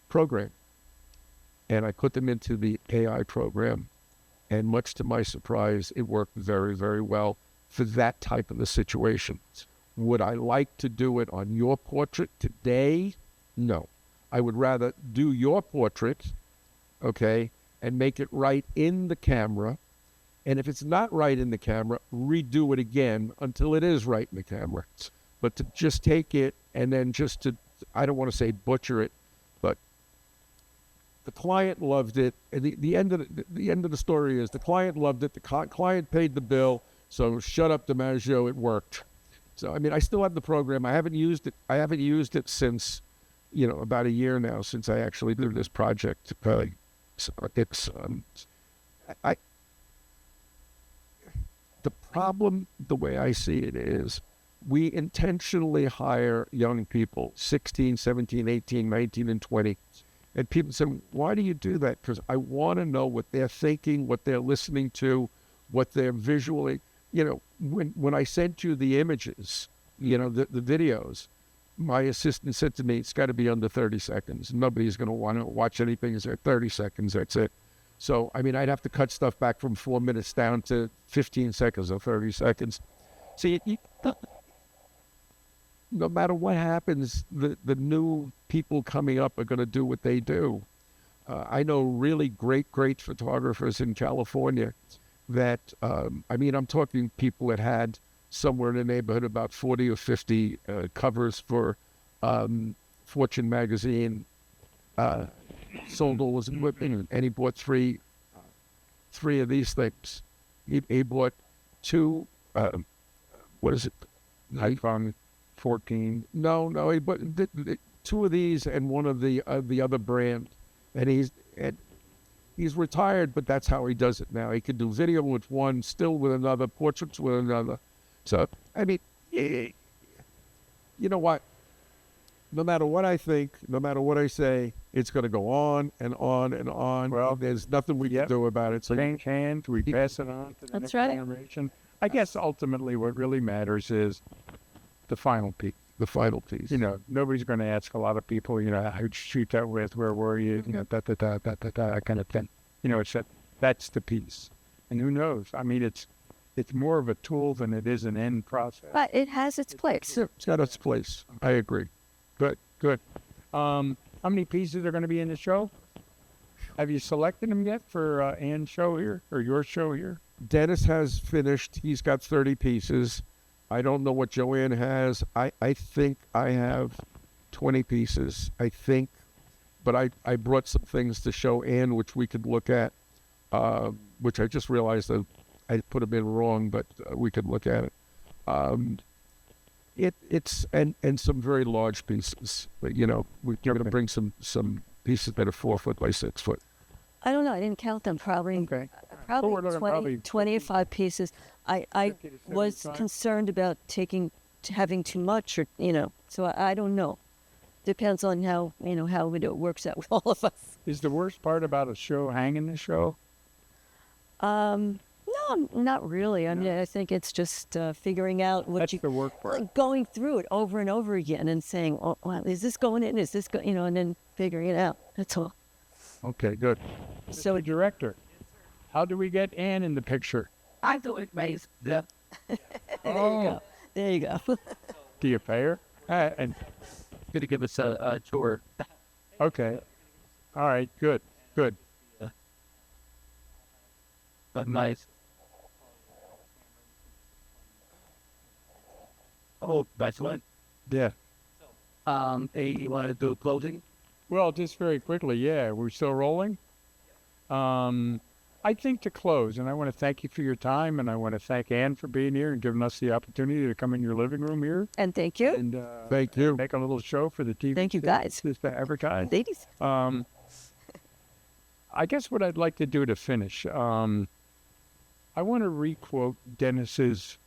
program. And I put them into the AI program. And much to my surprise, it worked very, very well for that type of a situation. Would I like to do it on your portrait today? No. I would rather do your portrait, okay, and make it right in the camera. And if it's not right in the camera, redo it again until it is right in the camera. But to just take it and then I don't want to say butcher it, but the client loved it. And the end of the story is the client loved it. The client paid the bill. So shut up, DiMaggio. It worked. So I mean, I still have the program. I haven't used it. I haven't used it since, about a year now since I actually did this project. So it's I the problem, the way I see it, is we intentionally hire young people, 16, 17, 18, 19, and 20. And people say, why do you do that? Because I want to know what they're thinking, what they're listening to, what they're visually, when I sent you the images, the videos, my assistant said to me, it's got to be under 30 seconds. Nobody's going to want to watch anything that's 30 seconds. That's it. So, I mean, I'd have to cut stuff back from 4 minutes down to 15 seconds or 30 seconds. See, no matter what happens, the new people coming up are going to do what they do. I know really great photographers in California that, I'm talking people that had somewhere in the neighborhood about 40 or 50 covers for Fortune magazine, sold all his equipment, and he bought three of these things. He bought two, what is it? iPhone 14. No, he bought two of these and one of the other brand, and he's retired, but that's how he does it now. He can do video with one, still with another, portraits with another. So, I mean, you know what? No matter what I think, no matter what I say, it's going to go on and on and on. Well, there's nothing we can do about it. So Change hands, we pass it on to the That's next right. generation. I guess ultimately what really matters is the final piece. the final piece. Nobody's going to ask a lot of people, how'd you shoot that with, where were you, that kind of thing. That's the piece. And who knows? I mean, it's more of a tool than it is an end process. But it has its place. It's got its place. I agree. Good. How many pieces are going to be in the show? Have you selected them yet for Ann's show here, or your show here? Dennis has finished. He's got 30 pieces. I don't know what JoAnne has. I think I have 20 pieces. I think. But I brought some things to show Ann, which we could look at, which I just realized that I put them in wrong, but we could look at it. It's some very large pieces. But, we're going to bring some pieces that are 4 foot by 6 foot. I don't know. I didn't count them. Probably Okay. probably Well, we're looking 25 pieces. I 50 to was 75. concerned about having too much, or so I don't know. Depends on how how it works out with all of us. Is the worst part about a show hanging the show? No, not really. I mean, I think it's just figuring out what That's you the work part. like, going through it over and over again and saying, "Oh, wow, is this going in? Is this and then figuring it out. That's all. Okay, good. So So, director, how do we get Ann in the picture? I do it, mate. Yeah. there you go. Do you pay her? And Gonna give us a tour. okay, all right, good. But nice. Oh, that's one. Yeah. Hey, you want to do closing? Well, just very quickly, yeah. We're still rolling. I think to close, and I want to thank you for your time, and I want to thank Ann for being here and giving us the opportunity to come in your living room here And thank you, and Thank you. make a little show for the TV. Thank you, guys. Just to advertise. ladies. I guess what I'd like to do to finish, I want to requote Dennis's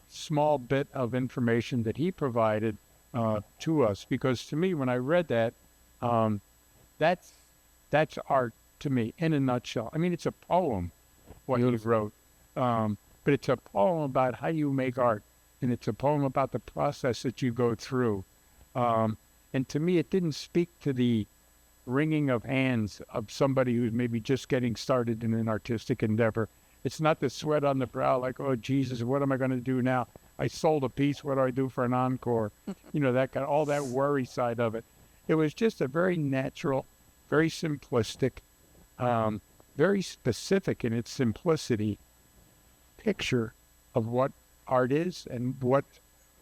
small bit of information that he provided to us, because to me, when I read that, that's art to me in a nutshell. I mean, it's a poem, what he wrote, but it's a poem about how you make art, and it's a poem about the process that you go through. And to me, it didn't speak to the wringing of hands of somebody who's maybe just getting started in an artistic endeavor. It's not the sweat on the brow, like, oh, Jesus, what am I going to do now? I sold a piece. What do I do for an encore? That kind of, all that worry side of it. It was just a very natural, very simplistic, very specific in its simplicity picture of what art is and what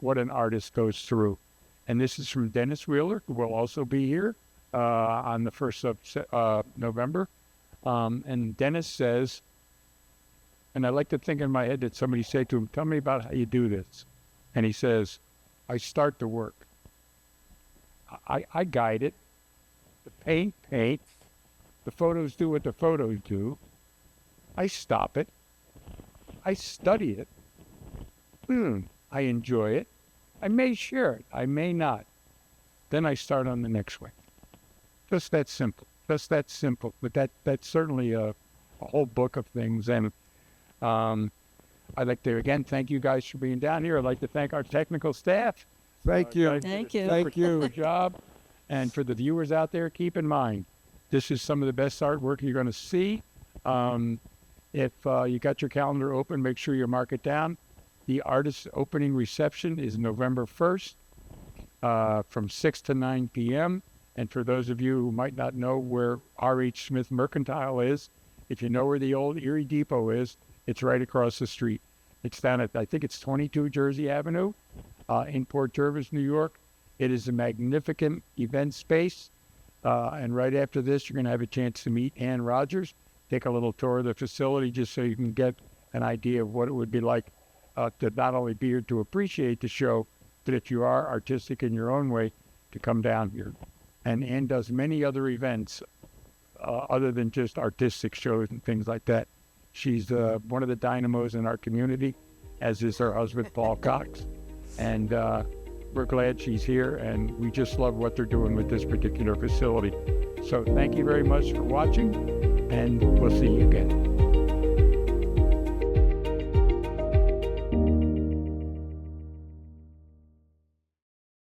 an artist goes through. And this is from Dennis Wheeler, who will also be here on the 1st of November. And Dennis says, and I like to think in my head that somebody say to him, tell me about how you do this. And he says, I start the work. I guide it. The paint paints. The photos do what the photos do. I stop it. I study it. I enjoy it. I may share it. I may not. Then I start on the next one. Just that simple. Just that simple. But that's certainly a whole book of things. And I'd like to, again, thank you guys for being down here. I'd like to thank our technical staff. Thank you. Guys did a Thank you. Thank you. super job. And for the viewers out there, keep in mind, this is some of the best artwork you're going to see. If you got your calendar open, make sure you mark it down. The artist opening reception is November 1st from 6 to 9 p.m. And for those of you who might not know where R.H. Smith Mercantile is, if you know where the old Erie Depot is, it's right across the street. It's down at, I think it's 22 Jersey Avenue in Port Jervis, New York. It is a magnificent event space. And right after this, you're going to have a chance to meet Ann Rogers, take a little tour of the facility just so you can get an idea of what it would be like to not only be here to appreciate the show, but if you are artistic in your own way, to come down here. And Ann does many other events other than just artistic shows and things like that. She's one of the dynamos in our community, as is her husband, Paul Cox. And we're glad she's here, and we just love what they're doing with this particular facility. So thank you very much for watching, and we'll see you again.